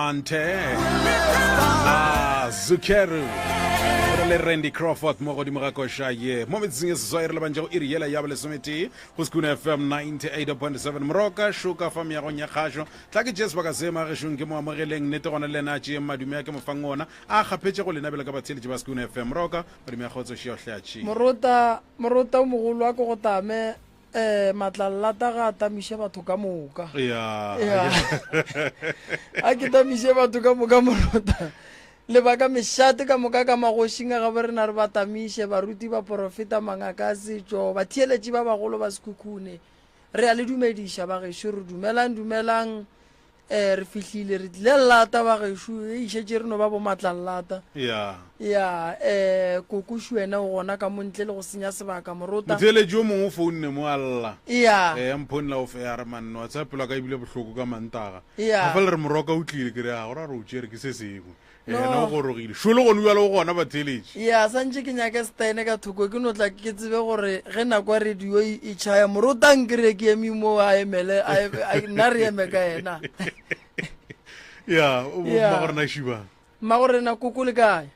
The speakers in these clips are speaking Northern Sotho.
Mante Zukeru le Randy Crawford mo godimo ga kosha ye mo metsing se soire le banje go iriela ya bele someti go skuna FM 98.7 Mroka shuka fam ya go nya khasho tla ke Jesper ka sema re shunke mo amogeleng nete gona le na tshi madume ya ke mofangona a gapetse go lena bele ka batseli ba skuna FM Mroka badime ya gotso shi ohlachi morota mogolo wa go tame matlallata ga tamishe batho ka moka ya a ke tamishe batho ka moka morota le baka meshate ka moka ka magoshinga ga ba rena re batamishe baruti ba profeta mangaka setso ba thieletši ba bagolo ba sekhukhune re a le dumedisha ba gešo re dumelang re fihlile re tle lata ba gešo e išetse re no ba bo matlallata ya kokushu wena o gona ka montle le go senya sebaka morota motheletši o mongwe founne mo alla ya mphonela o fe ya re manno a tsapela ka ebile bohloko ka mantaga Ya. gafa le re moroka o tlile ke re a gora re o tšere ke se sengwe ena o gorogile šole gone bjalo go gona batheletši ya santse ke nyake stene ka thoko ke no tla ke tsebe gore ge nako ya radio e tšhaya morotang ke re ke eme mo a emele nna re eme ka ena ya Ya. ma gore na šiba mma gore na koko le kae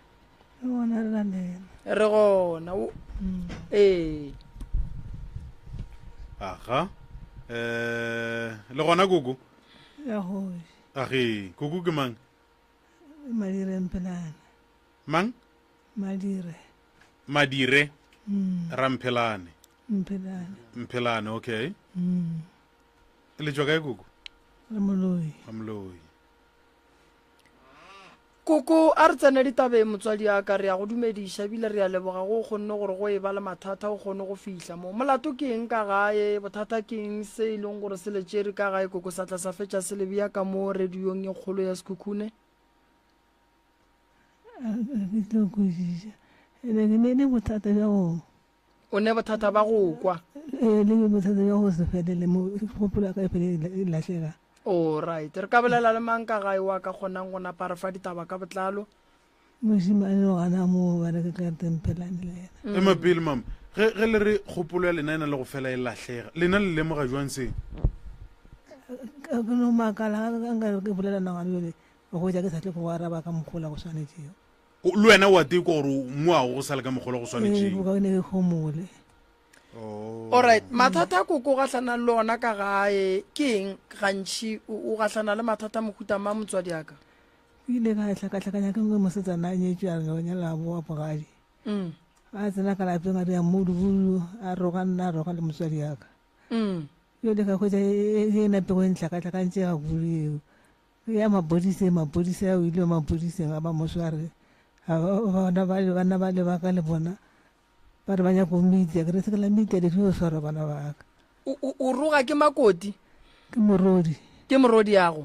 Bona re na le re gona ee aga le gona koko ya go age koko ke mang madire mpelane mang madire madire ramphelane mpelane mphelane okay le tswa kae koko re moloi amloi koko a re tsene ditabe motswadi ya ka re ya go dumediša ebile re ya leboga go kgonne gore go e ba le mathata o kgone go fihla mo molato ke eng ka gae bothata ke eng se e leng gore se letšere ka gae koko sa tla sa fetša se lebea ka mo radiong e kgolo ya sekhukhune ke tlo kwešiša ene ke ne bothata bja go o ne bothata ba go kwa le bothata bja go se felele mo kgopolo ya ka e fele e latlhega alright re ka bolela le mang ka gae wa ka kgonang go napa re fa ditaba ka botlalo mošimane o gana mo ba re ke ka tempelane le ena ema pele mama ge le re kgopolo ya lena ena le go fela e lahlega lena le lemoga jwang seng ke no makala ga nka ke bolela nagane yone go ja ke sa tle go araba ka mogola go swanetšego le wena wa teko gore mo a go sa le ka mogolo go swanetšeng go ne ke kgomole alright mathata a koko o gatlhana le ona ka gae ke eng gantšhi o gatlhana le mathata mohuta ma motswadi aka ke ile ka tlhakatlhakanya ke ngwe mosetsana a nyetšwe a re ga nyala boa bogadi a tsena ka lapeng a re ya modubulu a roga nna a roga le motswadi yaka yole ka kgwetsa e napego e ntlhakatlhakantše ga kudu eo ya mapodise a o ile mapodiseng a ba mosware bana ba le baka le bona ba re ba nyaka o media ke re se ke la media le o swara bana baka o roga ke makoti ke morodi ke morodi yago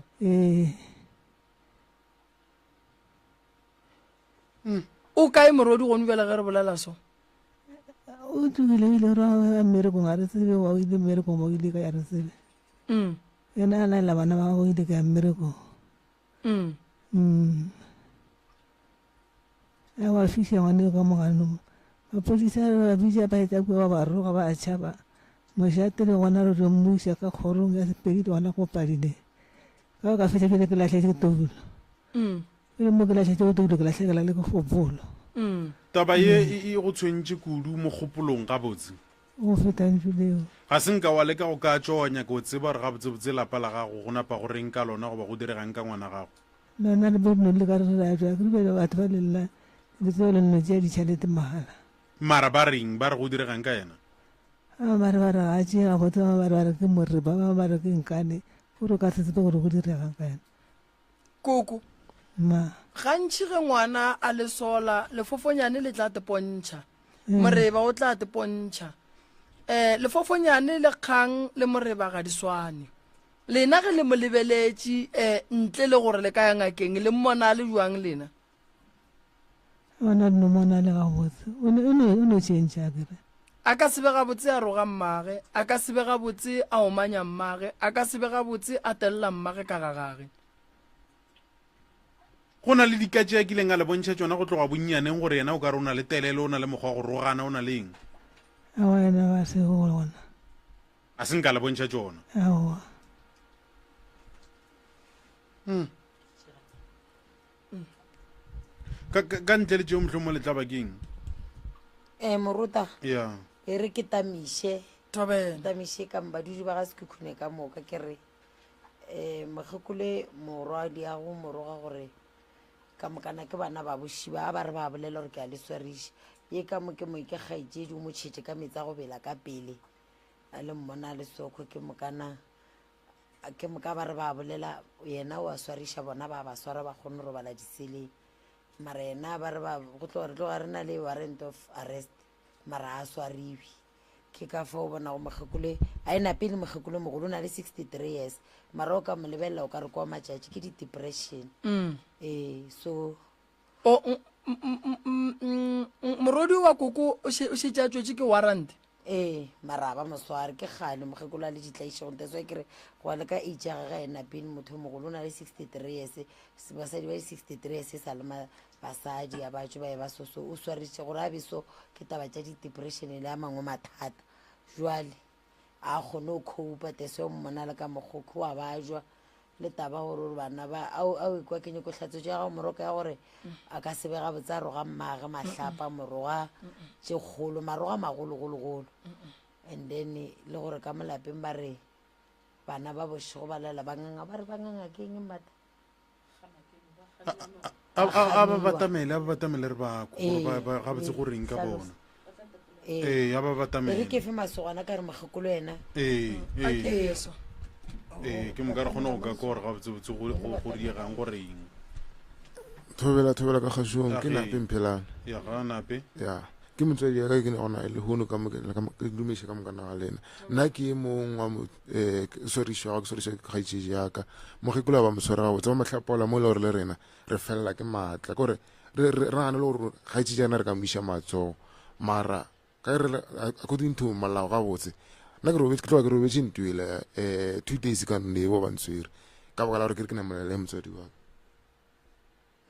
o kae morodi gone bjale ge re bolela so o tugile ile re a mmerekong a re tsebe wa o ile mmerekong ba o ile ka ya re tsebe yena a laela bana ba o ile ka ya mmerekong a wa fiša ngwane ka moganong mapodisa ba bitša ba etsa kua ba roga ba tšhaba mošate le gona re re mmuša ka kgorong ya sepedi le gona go padile ka ka fetša pele ke latlhetse ke tobulo pele mo ke latlhetse go tobulo ke latlhekela le ke kgopolo taba ye e go tshwentše kudu mo kgopolong gabotse go fetantšu leo ga se nka wa leka go ka tšonya ke o tseba re gabotsebotse lapa la gago go napa go reng ka lona goba go diregang ka ngwana gago lona le bono le ka re ratwa ke dibele batho ba lelela le tseo le nno tšea ditšhalete magala mara ba reng ba re go diregang ka yena ba re ga tšea gabotse ba re ba re ke morre ba ba re ke nkane gore o ka se tsebe gore go diregang ka yena koko ma gantšhi ge ngwana a le sola lefofonyane le tla tepontšha moreba o tla tepontšha lefofonyane le kgang le moreba ga di swane lena ge le mo lebeletše ntle le gore le ka ya ngakeng le mmona le jwang lena ona no mona le gabotse o no tšhentšha kere a ka sebe gabotse a roga mmage a ka sebe gabotse a omanya mmage a ka sebe gabotse a telela mmage ka gagage go na le dikatše ya kileng a le bontšha tsona go tloga bonnyaneng gore yena o ka re o na le telele o na le mokgwa go rogana o na le eng a wena ba se go gona a se nka le bontšha tsona aowa ka ntle le tšeo mohlomong le tlabakeng moruta ya e re ke tamiše Thobela. tamiše ka mbadudi ba ga sekhukhune ka moka ke re mokgekole morwadi ya go moroga gore ka mokana ke bana ba bošiba a ba re ba bolela gore ke a le swariše ye ka mo ke mo ke kgaitsedi o motšhete ka metsi a go bela ka pele a le mmona le soko ke moka ba re ba bolela yena o a swariša bona ba ba swara ba kgone go robala diseleng mara yena ba re go tloga re na le warrant of arrest mara a swariwe ke ka fa o bona go mokgekole a ena pele mokgekole mogolo o na le 63 years mara o ka mo lebelela o ka re kwa matšatši ke di-depression so morodi wa koko o šetše a tšwetše ke warrant mara ba mosware ke kgale mokgekolo a le ditlaišego that's why kere go le ka age ya ga ena pele motho mogolo o na le 63 years basadi ba 63 years e sa le basadi a batho ba e ba soso o swaritše gore a beso ke taba tša di-depression le a mangwe mathata jwale a kgone o copa tese o mmona le ka mokgoko wa bajwa le taba gore bana ba ao ekwa kenye ko hlatso tša gago moroka ya gore a ka sebe ga botsa roga mmage mahlapa moroga tše kgolo maroga magologologolo and then le gore ka molapeng ba re bana ba bošego ba lela banganga ba re banganga ke eng mata a ba batamele re bako ga botse go reng ka bona a ba re batamele ke fe masogana ka re mokgekolo ena ke mo ka re kgone go ka gore ga botsebotse go diegang go reng thobela ka kgašong ke nape mphelane ya ga nape ya ke motswedi ya ka ke ne gona le hono ka dumeše ka mokana ga lena nna ke e mong wa sorišwa ke kgaitšedi yaka mokgekolo ba mosware ga botse ba mahlapaola mo e le gore le rena re felela ke maatla kore re gane le gore kgaitšedi yana re ka moiša matsogo mara ka re according to malao ga botse nna ke tloga ke robetse ntuele 2 days ka nne bo bantswere ka baka la gore ke re ke namelele motswadi waka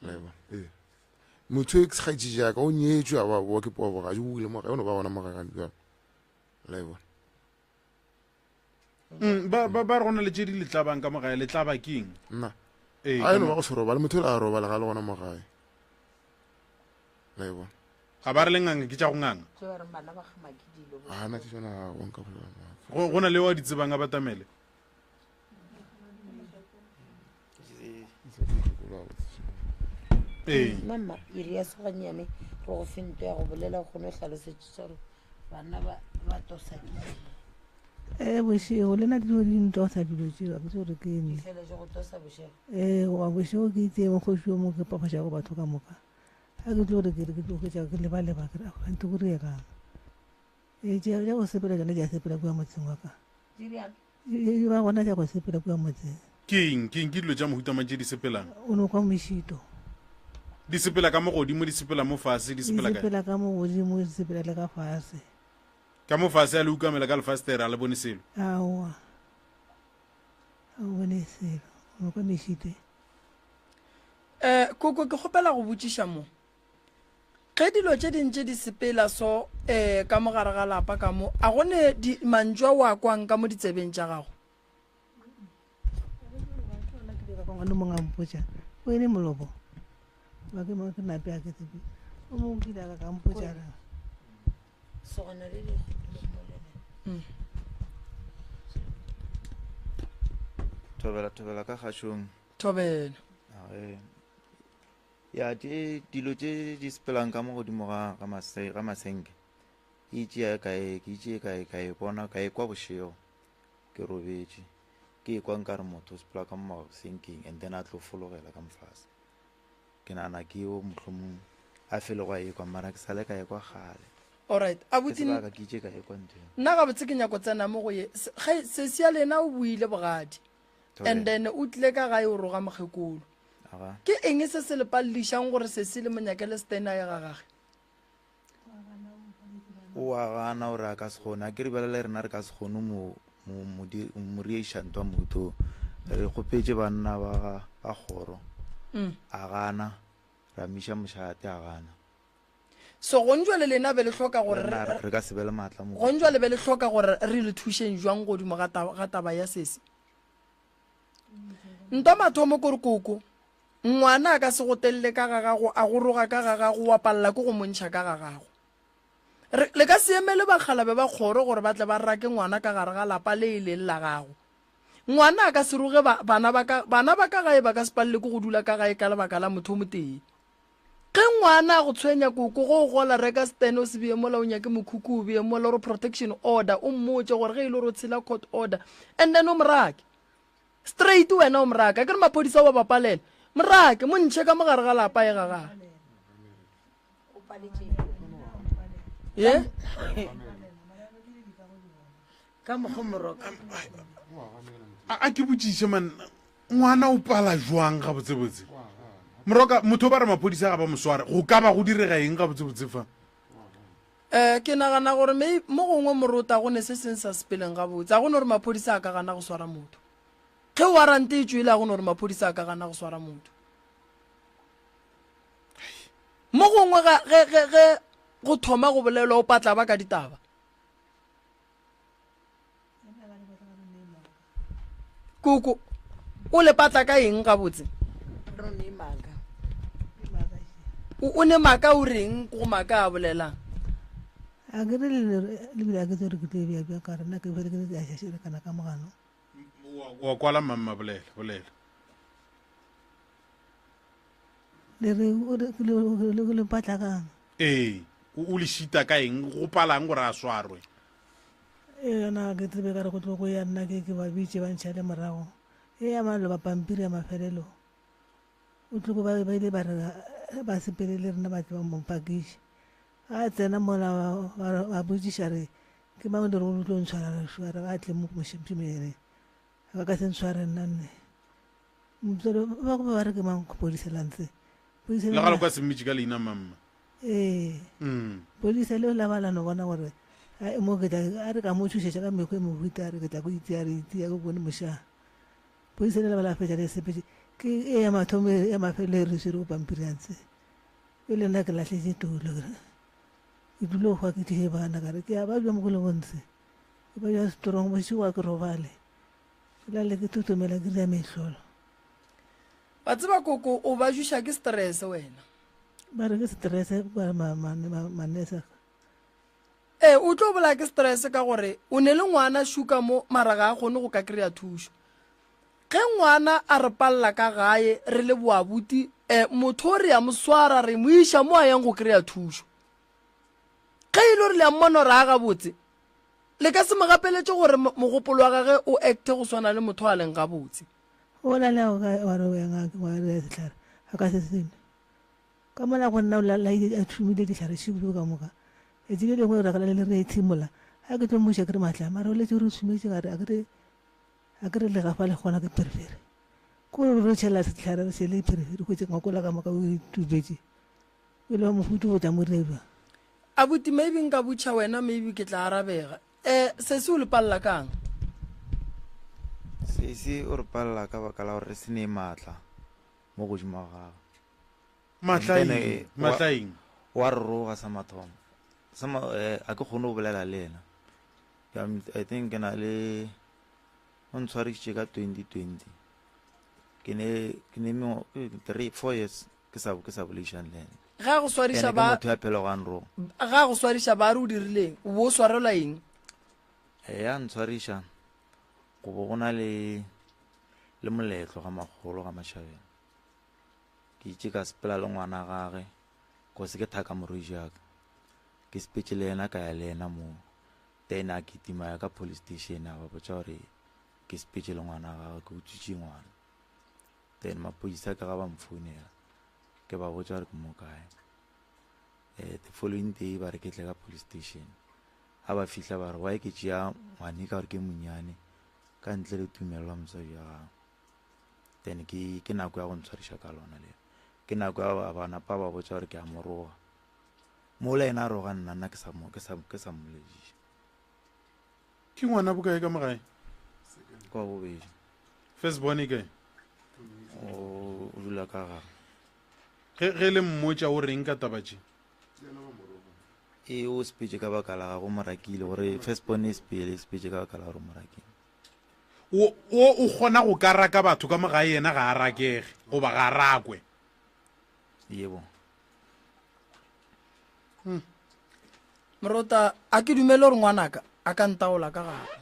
leba motho e kgaitši jaaka o nyetswe a ba boa ke poa bogae o ile mogae o ne ba bona mogagane bjalo leba ba re gona le tše di letlabang ka mogae letlabakeng nna a eno ba go se robale motho o le a robala ga le gona mogae leba ga ba re le nganga ke tša go nganga tse ba reng bana ba gamake dilo ana ke tsona ga onka bolela go na le wa ditsebang a batamele mama iri ya seganyame re go fento ya go bolela kgone o tlhalosetse gore bana ba tosakile bošego le na dilo dintosa dilo tšeo ke gore ke ene feletse go tosa bošego wa bošego ke itsee mokgoši o mo ke papašago batho ka moka a ke tlo gore ke re ke tlogetša ke lebaleba ke ragante go reegang ja go sepela jone ja sepela kua motseng wa ka ba gona ja go sepela kua motseng keng ke dilo tša mohutama tše di sepelang o ne kwa mešito di sepela ka mo godimo di sepela mo fase di sepela sepela ka mo godimo di sepela le ka fase ka mo fase a le ukamela ka lefastere a le bone selo aowa a bone selo o ne kwa mešite koko ke kgopela go botšiša mo ge dilo tše dintše di sepela so ka mogare ga lapa ka mo a gone mantšwa wa kwang ka mo ditsebeng tša gago ne mongampotša o ene molobo ba ke mo ke nape a ke tsebe o mo kile ka ka mpotša ra sogana le thobela ka kgašong thobela ya dilo tše di sepelang ka mo godimo ga masenke ke itšea ka e bona ka e kwa bošego ke robetše ke e kwa nka re motho o sepela ka mo masenkeng and then a tlo fologela ka mofase ke nana ke o mohlomong a fele go a e kwa mara ke sale ka e kwa gale alright a botse sebaka ke itše ka e kwa nteng nna ga botse ke nyako tsena mo go ye sesia lena o buile bogadi and then o tlile ka gae o roga mokgekolo ke eng se se lepalelišang gore se se le monyakele stena ya gagage o a gana gore a ka se kgone a ke re belela rena re ka se kgone moriešantwa moto re kgopetse banna ba kgoro a gana ra miša mošate a gana so gonjwa le lena be le hloka gore re ka se be le maatla mo gonjwa le be le hloka gore re le thušeng jwang godimo ga taba ya sese ntwa mathomo kore koko ngwana a ka se go telele ka ga gago a go roga ka ga gago wa palela ko go montšha ka ga gago le ka se emele bakgalabe ba kgoro gore ba tle ba rake ngwana ka gare ga lapa le e leng la gago ngwana a ka se roge bana ba ka gae ba ka se palele ko go dula ka gae ka lebaka la motho o motee ge ngwana a go tshwenya koko go gola reka stene o se bee mola o nyake mokhukhu o bee mola ore protection order o mmotse gore ge e le gore o tshela court order and then o morake straight wena o morake a ke re maphodisa wa bapalela morake mo ntšhe ka mogare ga lapa e gagae ye ka mokgo moroka a ke botsiše man ngwana o pala jwang ga botsebotse moroka motho ba re maphodisa ga ba mosware go ka ba go direga eng ga botsebotse fa ke nagana gore mo gongwe morota go ne se seng sa sepeleng ga botse a gone gore maphodisa a ka gana go swara motho ge warante e tswile a gone gore maphodisa a ka gana go swara motho mo gongwe ge go thoma go bolelwa o patla ba ka ditaba koko o le patla ka eng ga botse o ne maka o reng go maka a bolelang a ke re lebile a ke tsere ke tle bja ka rena ke bere ke a šašere kana ka mogano wa kwala mamma bolela le re le patla kang ee o le šita ka eng go palang gore a swarwe yona ke tsebe ka re go tlo go ya nna ke ba bitse ba ntšha le morago e ya malo ba pampiri ya mafelelo o tlo go ba ile ba re ba sepele le rena ba tla mo pakiše a tsena mola ba botsiša re ke mang le re o tlo ntshwara re shwara ga tle mo mošimšimene ga ka se ntshware nna nne mtsolo ba go ba re ke mang poliselantse le ga le kwa semmitše ka leina mamma polisa leo la bala no bona gore mo ke a re ka mo thusetša ka mekgwa e mohuta a re ke tla go itse a re itse ya go bone mošaa polisa le la bala fetša le sepetse ke e ya mathomo ya mafelo e re swere go pampiriantse e le nna ke latlhetse tulo ke dule go gwa ke dige bana kare ke a ba bja mo go le bontse ke ba ja strong bošiwa ke robale ke lale ke tutumela ke ria metlholo ba tseba koko o ba juša ke stress wena ba re ke stress manesa o tlo bola ke stress ka gore o ne le ngwana shuka mo maraga a kgone go ka kry-a thušo ge ngwana a re palela ka gae re le boabuti motho o re ya moswara re mo iša mo a yang go kry-a thušo ge e le gore le ya mmona gore a gabotse le ka se mo gapeletse gore mogopolo wa gage o acte go swana le motho a leng gabotse o la le wa re wa re setlhare a ka se sene ka mola go nna o la a thumile ditlhare šibulo ka moka e tsile lengwe re ka le re tshimola a ke tlo moša ke re matla mara o letse re tshumetse gare a ke re le gafa le gona ke perifere ko re tšhela setlhare re šele perifere go tse ngakola ka moka o itubetse e le wa mohutu go tla mo relwa abuti maybe nka butšha wena maybe ke tla arabega se se o le palela kang se o re palela ka baka la gore se ne maatla mo godimo ga matlaing wa re roga sa mathomo a ke kgone go bolela le ena I think ke na le o ntshwarisitše ka 2020 ke ne 4 years ke sa bolešane le ena ga go swariša ba motho ya phelogang roga ga go swariša ba re o dirileng o bo o swarelwa eng ya ntshwariša go bo go na le moletlo ga magolo ga mašhabeng ke itse ka sepela le ngwana gage ko se ke thaka moroi jaka ke sepetse le ena ka ya le ena mo then a kitima ya ka police station a ba botsa gore ke sepetse le ngwana gage ke utswitše ngwana then mapodisa ka ga ba mfounela ke ba botsa gore ke mo kae the following day ba re ke tle ka police station ga ba fihla ba re wa ke tšea ngwane ka gore ke monnyane ka ntle le tumelelwa mosadi ya gago then ke nako ya go ntshwariša ka lona le ke nako ya bana pa ba botsa gore ke a moroga mo le ena a roga nna ke sa mmolešiša ke ngwana bokae ka mogae kwa bobedi first born kae o dula ka gage ge le mmotša o reng ka tabatše o sepetse ka baka la gago morakile gore first born e sepele sepetse ka baka la gore morakile o kgona go ka raka batho ka moga yena ga a rakege goba ga a rakwe yebo morota a ke dumele gore ngwanaka a ka ntaola ka gape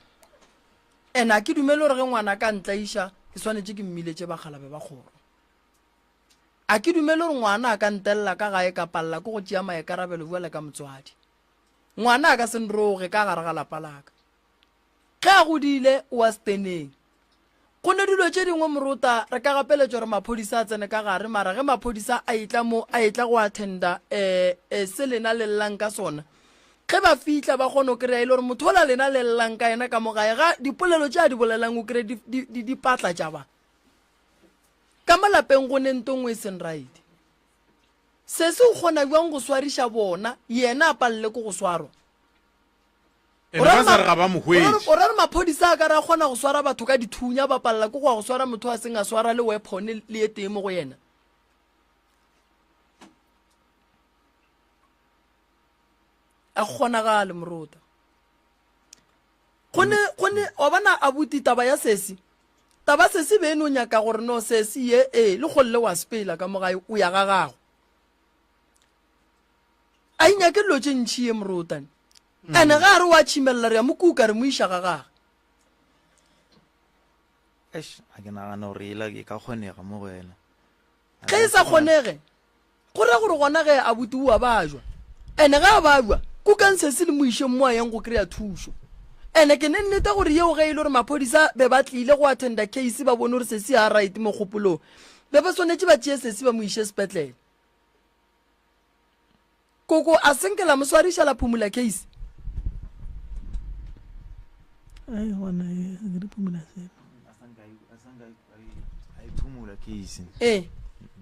ene a ke dumele gore ge ngwanaka a ntlaiša ke swanetse ke mmiletse bagalabe ba kgoro a ke dumele gore ngwana a ka ntelela ka gae ka palela ke go tšea maekarabelo buele ka motswadi ngwana a ka se nroge ka gare ga lapa laka ge a godile o a steneng go ne dilo tše dingwe morota re ka gapeletša gore maphodisa a tsene ka gare mara ge maphodisa a etla mo a etla go attenda se lena le llang ka sona ge ba fihla ba kgone o kry-a e le gore motho ola lena le llang ka ena ka mogae ga dipolelo tše a di bolelang o kry di patla tša ba ka malapeng go ne ntongwe e seng right se se o kgona bjang go swariša bona yena a palele ko go swarwa ene ba sa re ga ba mogwetši o ra re maphodisa a ka re a kgona go swara batho ka dithunya ba palela ko go ya go swara motho a seng a swara le weapon le e teng mo go yena a kgonagale morota gone wa bana a buti taba ya sesi taba sesi be eno o nyaka gore no sesi ye le golle wa spela ka mogae o ya ga gago a inyake dilo tše ntšhi ye morotane ane ga a re wa tšhimelela re ya mokuka re mo iša ga gage a ke nagana gore ela ke ka kgonega mo go ena ge e sa kgonege go re gore gona ge a buti o a bajwa ene ga a bajwa kukan sesi le mo išeng mo a yang go kry-a thušo ene ke ne nnete gore yeo ge e le gore maphodisa be ba tlile go attenda case ba bone gore sesi a right mo kgopolong be ba swanetse ba tšee sesi ba mo iše sepetlele koko a senkela moswariša la phumula case ai gona e ke di phumula selo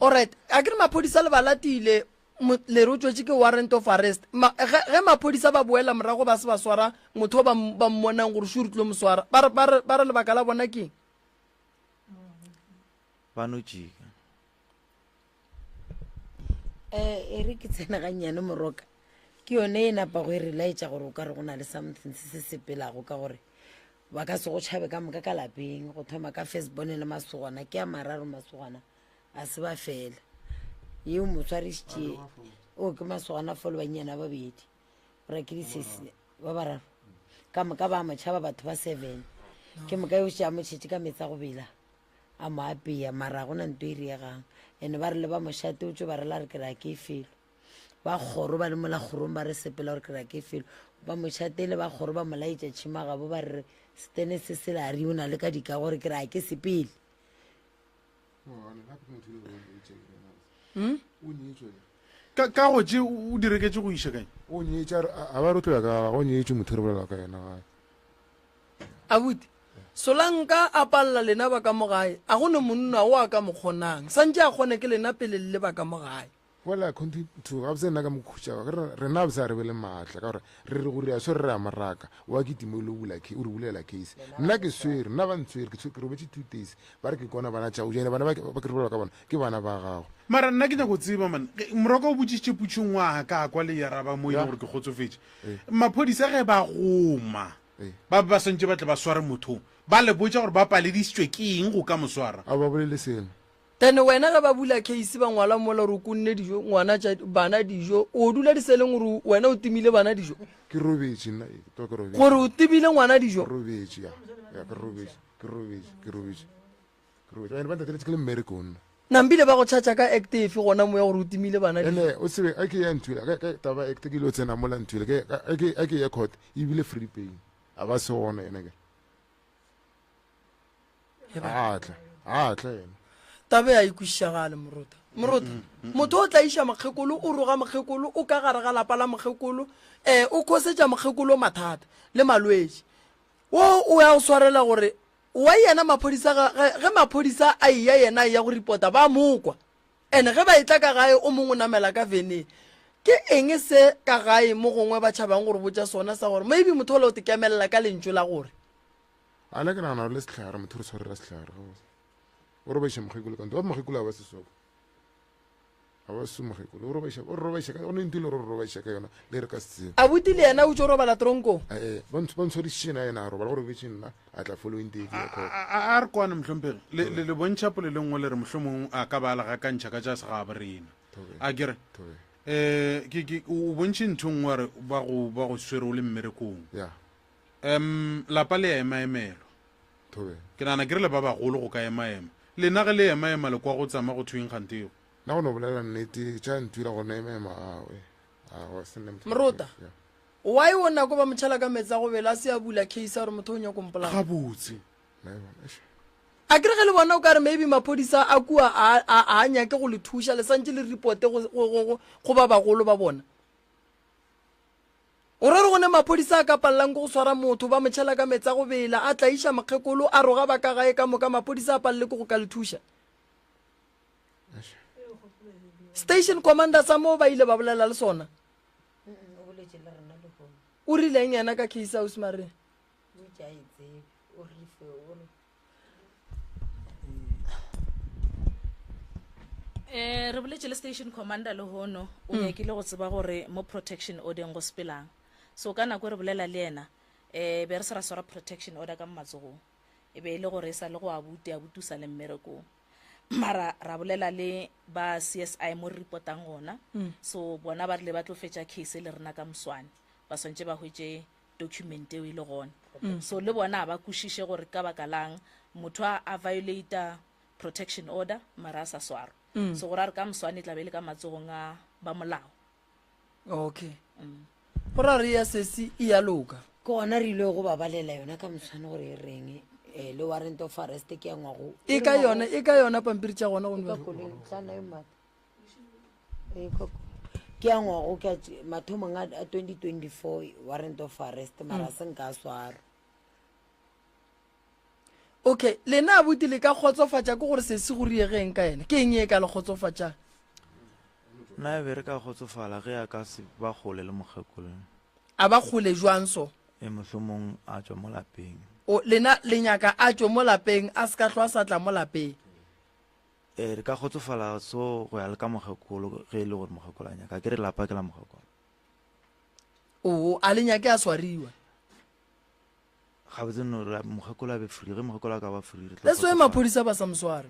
alright a ke re maphodisa le ba latile le re o tswetse ke warrant of arrest ge maphodisa ba boela morago ba se ba swara motho ba mmonang gore sure tlo mo swara ba re lebaka la bona keng ba no jika e re ke tsena gannyane moroka ke yone e napa go e relaetša gore o ka re go na le something se se sepelago ka gore ba ka se go tšhabe ka moka ka lapeng go thoma ka firstborn le masogana ke a mararo masogana a se ba fela yeo motswarišitše o ke masogana folo banyana babedi gore ke disesi ba bararo ka moka ba motšhaba batho ba 7 ke moka eo tšea motšhetše ka metsa go bela a mo apea mara go na nto e riegang ande ba re le ba mošate o tšo ba rela re kry-a ke felo ba kgoro ba le mola kgorong ba re sepela gore kry-a ke felo ba mošate le ba kgoro ba molaetša tšhimagabo ba re stene se se lari o na le ka dika gore kry-a ke sepele ka go tše o direketse go iša kae o nyetša a ba rotloya ka go nyetše motho re bolela ka yena gae abuti solanka a palela lena ba ka mogae a gone monna o a ka mo kgonang santse a kgone ke lena pele le ba ka mogae wala continue ga botse nna ka mokhutša rena botse a re be le maatla ka gore re re gore a so re re a maraka wa ke timo le o re bulela case nna ke swere nna ba ntswere ke robetse 2 days ba re ke kona bana tšao jene bana ba ke re bolela ka bona ke bana ba gago mara nna ke nyako tseba man moroko o botsitše putšong wa ka kwa le yaraba mo e gore ke kgotsofetse maphodisa ge ba goma ba santse ba tle ba sware mothong ba le botša gore ba paledisitswe ke eng go ka moswara a ba bolele selo then wena ge ba bula case ba ngwala mola gore o konne dijo ngwana bana dijo o dula di seleng gore wena o timile bana dijo ke robetse nna gore o timile ngwana dijo robetse ke robetse ane ba ntateletse ke le mmereko nna nambile ba go tšhatša ka active gona mo ya gore o timile bana dijo ene o tsebe a ke ya nthwele taba acte ke ile o tsena mola nthwele a ke ya court ebile free pay a ba se gona ene ke a tla ene tabe ya ikwišagale morota motho o tla iša mokgekolo o roga mokgekolo o ka gare ga lapa la mokgekolo o kgosetša mokgekolo mathata le malwetse wo o ya go swarela gore wa yena maphodisa ge maphodisa a iya yena ya go reporta ba mokwa ande ge ba etla ka gae o mongwe o namela ka veneng ke eng se ka gae mo gongwe ba tšhabang gore botša sona sa gore maybe motho o le o tekemelela ka lentso la gore a le ke nagana gore le setlhare motho re tshwarela setlhare gore ba iša mokgekolo kanto ba mokgekolo a ba sesoko ga ba sumogekolo o robaiša ka one ntile re robaiša ka yona le re ka setseng a buti le ena o tse o robala tronkong bontshwadišitše na ena a roba le go robetse nna a tla following day ke ya court. a re kwane mohlomphegi le bontšha pole le nngwe le re mohlomong a ka ba laga kantšha ka tša segaba rena a kere o bontšhe ntho ngwe re ba go swere o le mmerekong ya lapa le ya emaemelo thobe ke nana ke re le ba bagolo go ka emaema lena ge le emaema le kwa go tsama go thweng kgantego na go no bolela nnete tša ntwila gona emema awe Mrota why o nako ba motšhala ka metsa go bela se a bula case a gore motho o nya kompola gabotse a kere ge le bona o ka re maybe maphodisa a kua a nyake go le thuša le santse le reporte go ba bagolo ba bona o re gone maphodisa a ka palelang ko go swara motho ba motšhala ka metsa go bela a tlaiša makgekolo a roga ba ka gae ka moka maphodisa a palele ko go ka le thuša station commander sa mo ba ile ba bolela le sona o rileng yena ka case house mare re boletse le station commander le hono o nyakile go tseba gore mo protection order go sepelang so ka nako re bolela le yena be re se ra swara protection order ka matsogo e be ile gore e sa le go a butusa le mmereko mara ra bolela le ba CSI mo reportang gona so bona ba rile ba tlo fetša case le rena ka mswane ba swantse ba hwetše document e ile gona so le bona ba kwešiše gore ka baka lang motho a violata protection order mara a sa swaro so gore a re ka mswane tla be le ka matsogong a ba molao okay gore a re ya sesi e ya loka ke gona re ile go ba balela yona ka moswane gore e reng le warrant of arrest ke ya ngwago e ka yona pampiri tša gona ke ya ngwago mathomong a 2024 warrant of arrest mara se nka swara okay lena a buti le ka kgotsofatša ke gore se se go riegeng ka ene ke eng e ka le kgotsofatšang nna be re ka kgotsofala ge a ka se ba gole le mokgekolo a ba kgole jwang so e mohlomong a tswa mo lapeng o lena le nyaka a tswe mo lapeng a se ka tlhoa sa tla mo lapeng re ka kgotsofala so go ya le ka mokgekolo ge e le gore mokgekolo a nyaka ke re lapa ke la mokgekolo o a le nyake a swariwa ga botse no mokgekolo a be free ge mokgekolo a ka ba free le so e maphodisa ba sa mosware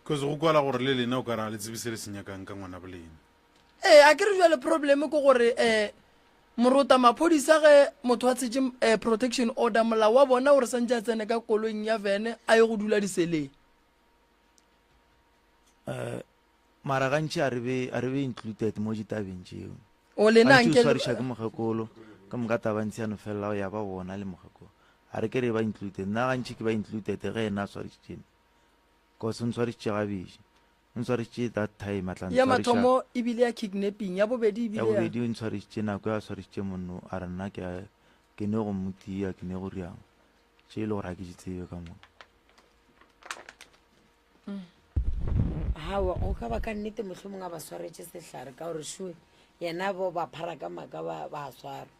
cause go kwala gore le lena o ka ra le tsebise le senyakang ka ngwana bolena a ke re jwa le probleme ke gore morota maphodisa ge motho a tshetse protection order molao wa bona gore santse a tsene ka koloing ya vene a ye go dula diseleng mara gantši a re be included mo ditabeng tseo o lena o swariša ke mokgekolo ka moka tabantsi ano felela ya ba bona le mokgekolo a re ke re ba included nna gantši ke ba included ge ena a swarišitšene cause o ntshwarišitše gabeši o ntshwarišitše that time ya mathomo ebile ya kidnapping ya bobedi ya bobedi o ntshwarišitše nako ya swarišitše monno a re nna ke ne go motia ke ne go riang tše e le gore ga ke di tsebe ka moka hawa o ka ba ka nnete mohlomong a ba swaretše sehlare ka gore sure yena bo ba phara ka maka ba swara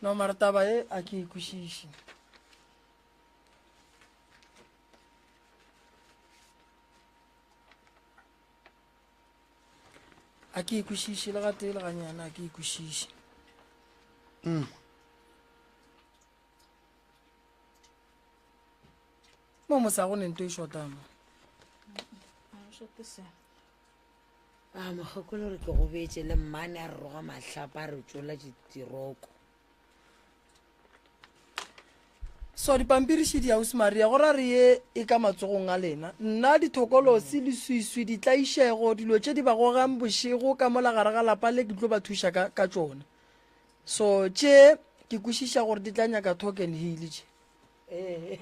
no mara taba e a ke ikwešiše a ke ikwešiše le gate le ganyana a ke ikwešiše mo mosa go nento e shotamo mokgekolo re ke go betse le mmane a re roga mahlapa a re tsola ditiroko so dipampiriši di ausi maria gore a re ye e ka matsogong a lena nna dithokolosi le suisui ditlaišego dilo tše di ba gogang bošego ka mola gare ga lapa le ke tlo ba thuša ka tšona so tše ke kwešiša gore di tla nyaka token heal tše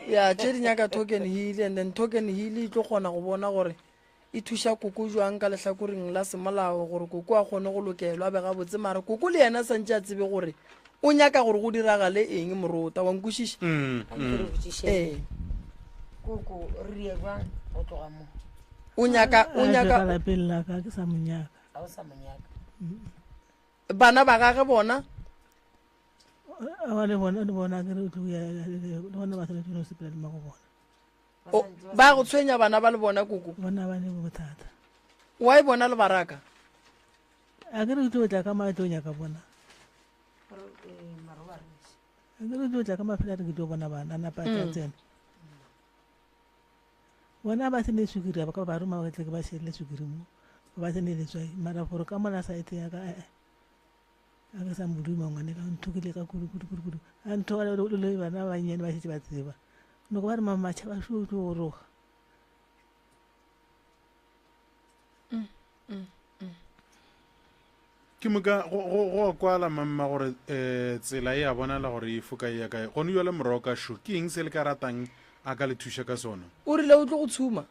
ya tše di nyaka token heal and then token heal e tlo kgona go bona gore e thuša koko jwang ka lehlakoreng la semolao gore koko a kgone go lokelwa a be gabotse mara koko le yena santse a tsebe gore o nyaka gore go diragale eng morota wa nkwešiša koko rie jwang go tloga mo o nyaka lapeng la ka ke sa monyaka a o sa monyaka bana ba gage bona le bona ke re bona ba tla tlo sepela le mago bona ba go tshwenya bana ba le bona koko bona ba ne bothata wa e bona le baraka a ke re ke tlo tla ka maetonya ka bona a ke re ke tlo tla ka mafela re ke tlo bona bana napa tsa tsena bona ba se ne sukiri ba ka ba ruma ba tle ke ba shele sukiri mo ba se ne le tswai mara for ka mona sa ete ya ka a ke sa moduma ngwane ka nthukile ka kudu a ntho le bana ba nyane ba se ba tseba no go ba re mama cha ba shu to roga ke moka go kwala mamma gore tsela e a bonala gore e foka ya kae go nyo le moroka shu ke eng se le ka ratang a ka le thusha ka sona o rile o tlo go tshuma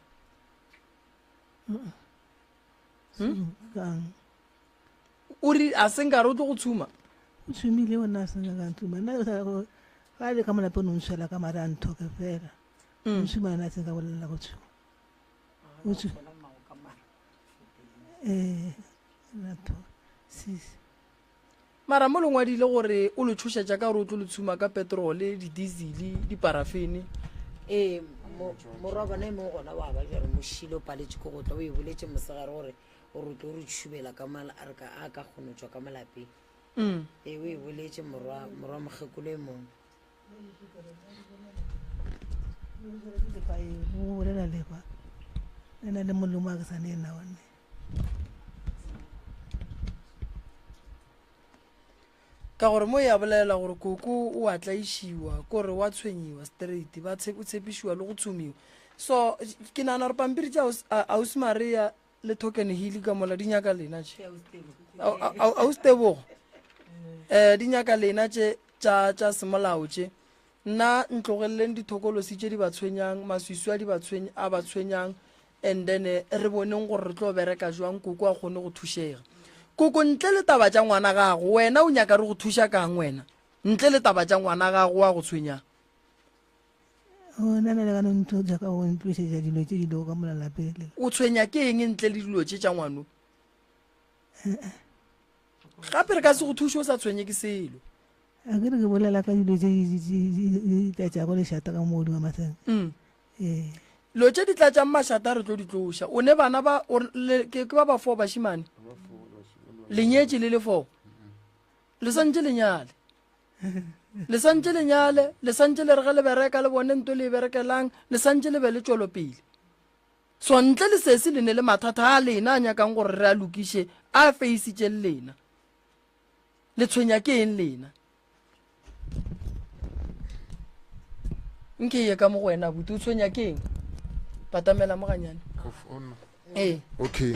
kang o ri a sengare o tlo go tshuma o tshumile ona se nga ntuma na sa go ga le ka mona pone o tshela ka mara ntho ke fela o tshuma na se ka bolela go tshuma o tshuma natho sis mara mo lengwadile gore o le thušetša ka gore o tlo le tshuma ka petrole di-diesel diparafene morwa bona e mong gona wa ba jare mošile o paletše ko go tla o e boletše mosegare gore gore o tlo re tšhubela ka mala a re ka a ka kgono tšwa ka malapeng o e boletše morwa mokgekolo e mongwe o bolela leba ena le molemo a ke sane ena one ka gore mo ya bolela gore koko o a tlaišiwa kore wa tshwenyiwa straight o tshepišiwa le go tshomiwa so ke nana gore pampiri tša ausi maria le token hill ka mola di nyaka lena tše ausi tebogo di nyaka lena tše tša semolao tše nna ntlogeleleng dithokolosi tše di ba tshwenyang maswiswi a ba tshwenyang and then re boneng gore re tlo bereka jwang koko a kgone go thušega koko ntle le taba tša ngwana gago wena o nyaka re go thuša kang wena ntle le taba tša ngwana gago wa go tshwenyang o nana le kana ntho ja ka go ntlošetša dilo tše di lego ka molalapele o tshwenya ke eng ntle le dilo tše tša ngwano gape re ka se go thuše o sa tshwenye ke selo a ke re ke bolela ka dilo tše di tlatšago lešata ka modu wa maseng lo tše di tlatšang mašata re tlo di tloša o ne bana ke ba ba 4 bašimane lenyetše le le 4 le santše lenyale le santše lenyale le santše le re ge le bereka le bone nto le e berekelang le santše le be le tšwelopele so ntle le sese le ne le mathata a lena a nyakang gore re a lokiše a feisitše le lena le tshwenya ke eng lena nke ye ka mo go wena buti o tshwenya ke eng patamela mo ganyane okay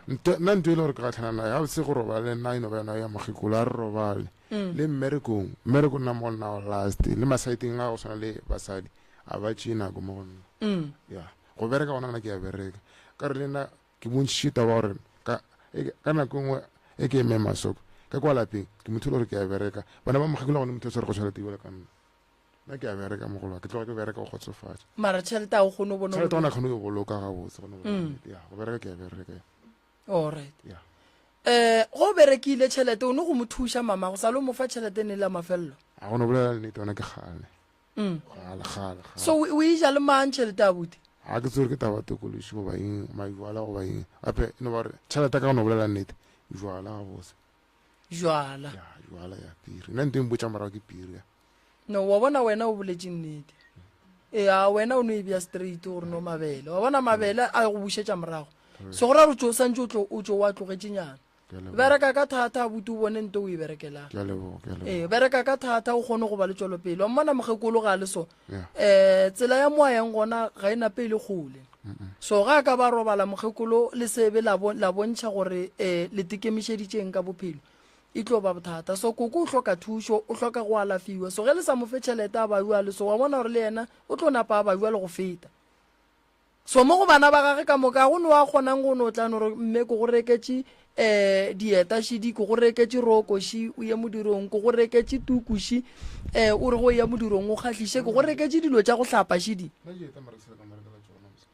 nna ntho e le gore ke gatlhana nae ga o se go robale nna eno ba yona ya mogekolo a re robale le mmereko nna mo go nna last le masaeteng a go tshwana le basadi a ba tšee nako mo go nna ya go bereka gona nna ke ya bereka ka re le nna ke bontšhitše taba gore ka nako nngwe e ke eme masoko ka kwa lapeng ke motho le gore ke ya bereka bana ba mogekolo gone motho o tshware go tshwanete ebole ka nna nna ke ya bereka mo golwa ke tloga ke bereka go kgotsofatsa mara tšhelete a o kgone o bona tšhelete gona kgone go boloka gabotse ya go bereka ke ya bereka alright ya go berekile tšhelete o ne go mo thuša mama go sa le o mo fa tšhelete ne le mafelelo a gone bolela nnete ona ke gale so o ija le mang tšhelete a buti a ke tsore ke taba tokološi go baeng majuala go baeng ape eno ba re tšhelete ka gone bolela nnete juala gabotse jwala juala ya piri nna nteng botša morago ke piri no wa bona wena o boletše nnete a wena o no e bja straight gore no mabele wa bona mabele a go bušetša morago se gore a re tso santse o tso wa tlogetšenyana bereka ka thata buti o bone nto o e berekelang bereka ka thata o kgone go ba le tšwelopele wa mmona mogekolo ga le so tsela ya moa yang gona ga e nape le kgole so ga ka ba robala mogekolo le sebe la bontšha gore le tekemišeditšeng ka bophelo e tlo ba bothata so koko o hloka thušo o hloka go alafiwa so ge le sa mo fe tšhelete a baiwa le so wa bona gore le yena o tlo napa a baiwa le go feta so mo go bana ba gage ka moka go ne wa kgonang go no tla gore mme ko go reketše dieta šidi ko go reketše rokoši o ye modirong ko go reketše tukuši o re go ya modirong o kgatlhiše ko go reketše dilo tša go hlapa šidi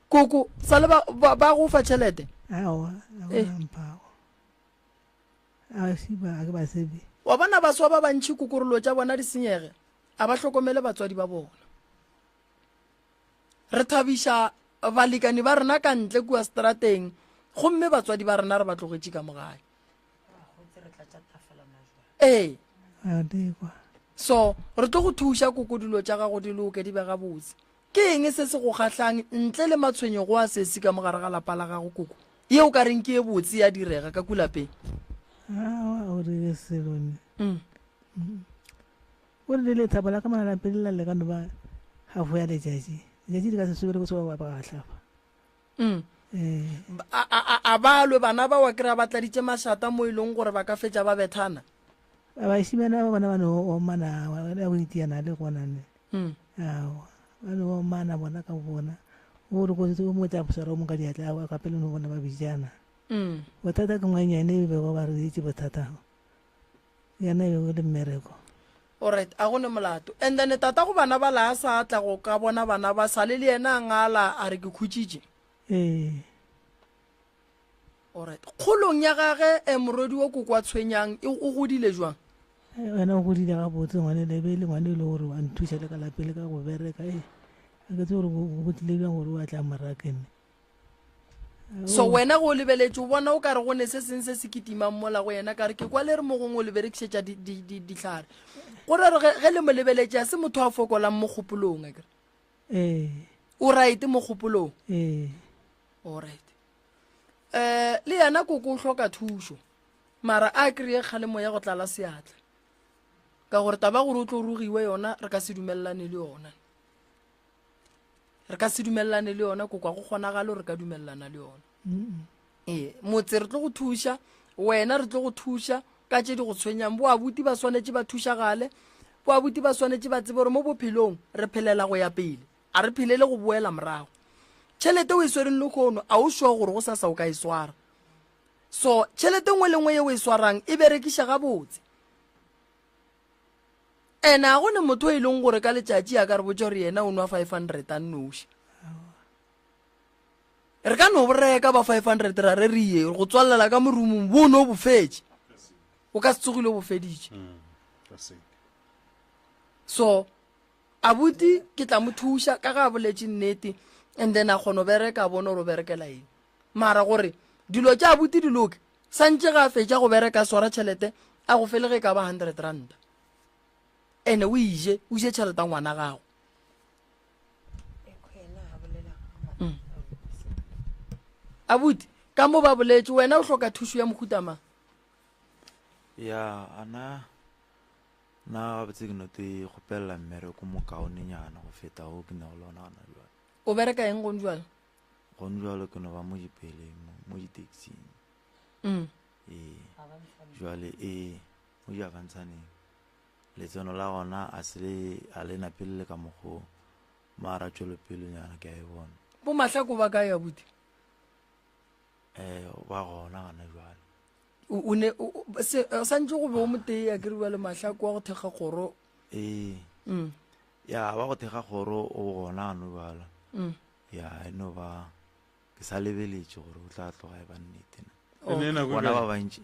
koko sa le ba go fa tšhelete wa bona baswa ba bantšhi kokorolo tša bona di senyege a ba hlokomele batswadi ba bona re thabiša balekani ba rena ka ntle kua strateng gomme batswadi ba rena re ba tlogetše ka mogae ee a dekwa so re tlo go thuša koko dilo tša gago di loke di bega botse ke eng se se go kgatlhang ntle le matshwenyego a sesi ka mogare ga lapa la gago koko ye o ka reng ke e botse ya direga ka kulapeng awa o re selone o re le thapa la ka malapeng la le ka no ba hafo ya letšatši di ka se sobele go soba ba gatlhapa a balwe bana ba wa kry-a ba tladitše mašata mo e leng gore ba ka fetša ba bethana bašimana ba bona ba no omana ya go itiana le gonane awa ba no omana bona ka bona o re kotse o motsa bosara o mo ka diatla a kapele no bona ba bijana bothata ke ngwanyane e bego ba re itse bothata yana e bego le mmereko alright a gone molato and then tata go bana ba la sa tla go ka bona bana ba sale le yena ngala a re ke khutšitše alright kgolong ya gage morodi wo koko wa tshwenyang o godile jwang wena o godile ga botse ngwane le be le ngwane le gore wa nthuša le ka lapele ka go bereka a ke tse gore go tlile jwang gore o a tla morakene so wena go lebeletse o bona o ka re go ne se seng se se kitimang mola go yena ka re ke kwa le re mo gongwe o le berekišetša ditlhare gore re ge le mo lebeletse a se motho a fokolang mo kgopolong a kere o right mo kgopolong alright le yana koko o hloka thušo mara a kry-e kgalemo ya go tlala seatla ka gore taba gore o tlo rugiwe yona re ka se dumelelane le yona koko a go kgonagale re ka dumelelana le yona motse re tlo go thuša wena re tlo go thuša ka tše di go tshwenyang bo abuti ba swanetše ba thušagale bo abuti ba swanetše ba tsebe gore mo bophelong re phelela go ya pele a re phelele go boela morago tšhelete o e swereng le kgono a o sure gore go sa o ka e swara so tšhelete nngwe le nngwe ye o e swarang e berekiša gabotse ene a gone motho o e leng gore ka letšatši a ka re botša gore yena o nwa 500 a nnoši re ka no boreka ba 500 ra re ye go tswalela ka morumong bo no bofetše o ka se tsogile o bofeditše so abuti ke tla mo thuša ka ga boletše nnete and then a kgono bereka bone gore o berekela eng mara gore dilo tša abuti di loke santše ga a fetša go bereka swara tšhelete a go felege ka ba 100 ranta ene o ije tšhelete ngwana gago abuti ka mo ba boletše wena o hloka thušo ya mohutamang ya ana na gabotse ke note kgopelela mmereko mo kaonenyana go feta o ke ne go lona gana jale o bereka eng gone jale gone jalo ke no ba mo dipeleng mo ditaxing jale mo diavantshaneng letseno la gona a se a le napelele ka mogo mara tšwelopelenyana ke a e bona bo mahlako ba kae abuti ba gona gana jale o ne santse go be o motee a keriwa le mahlako wa go thekga kgoro ya ba go thekga kgoro o gona gano jala ya eno ba ke sa lebeletše gore o tla tloga e ba nnetena bona ba bantši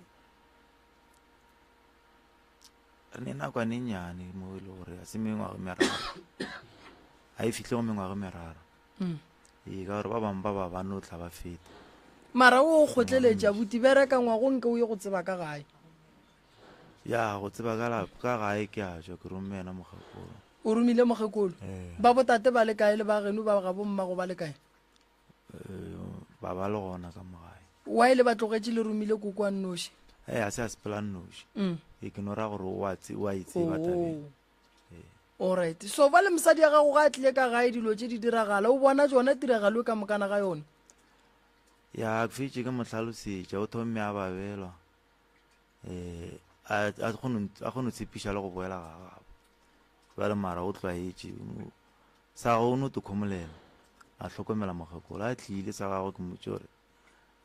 re ne nakwane nnyane mo e le gore a se mengwaga meraro a e fihle go mengwaga meraro ka gore ba bangwe ba bane o tla ba feta mara o kgotleletša buti bereka ngwago nke o ye go tseba ka gae ya go tseba ka gae ke a tšwa ke romena mogakolo o romile mogekolo ba botate ba le kae le ba geno ba ga bommago ba le kae ba ba le gona ka mogae wa e le ba tlogetše le romile koko a nnoši a se a sepela nnoši e ke no ra gore o a itseba tabeng alright so ba le mosadi ya gago ga a tlile ka gae dilo tše di diragala o bona tsona tiragalo ka mokana ga yone ya ke fetše ke mohlalosetša o thomme a babelwa a kgono tshepiša le go boela ga gabo ba le mara o tlwaetše sa go o no tekgomolela a hlokomela mogakolo a tlile sa gago ke motse gore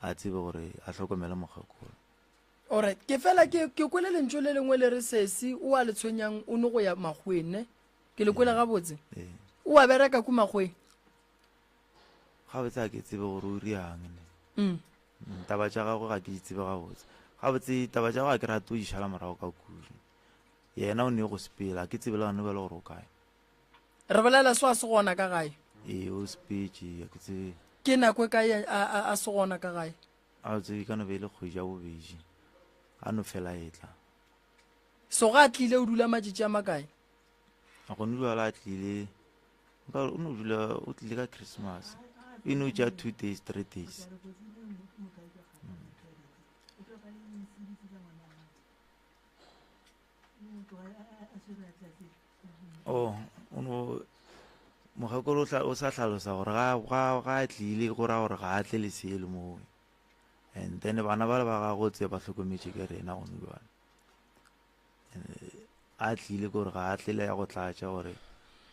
a tsebe gore a hlokomele mogakolo alright ke fela ke kwele lentso le lengwe le re sesi o a le tshwenyang o ne go ya magweng ke le kwele gabotse o a bereka ko magweng gabotse a ke tsebe gore o riang taba tša gago ga ke itsebe gabotse gabotse taba tša gago a ke rate o išala morago ka kudu yena o ne go sepela ke tsebe le gane ba le gore o kae re bolela se wa se gona ka gae o speech ya ke tse ke nako e kae a se gona ka gae a tse ka no be le kgwedi ya bobedi a no fela etla so ga a tlile o dula matšatši a makae a go nna la tlile o no dula o tlile ka Christmas e no ja 2 days 3 days oh ono mogekolo o sa tlhalosa gore ga a tlile go ra gore ga a tle lesele moo and then bana ba le ba ga go tse ba tlhokometse ke rena go nulwana a tlile gore ga a tlele ya go tlatša gore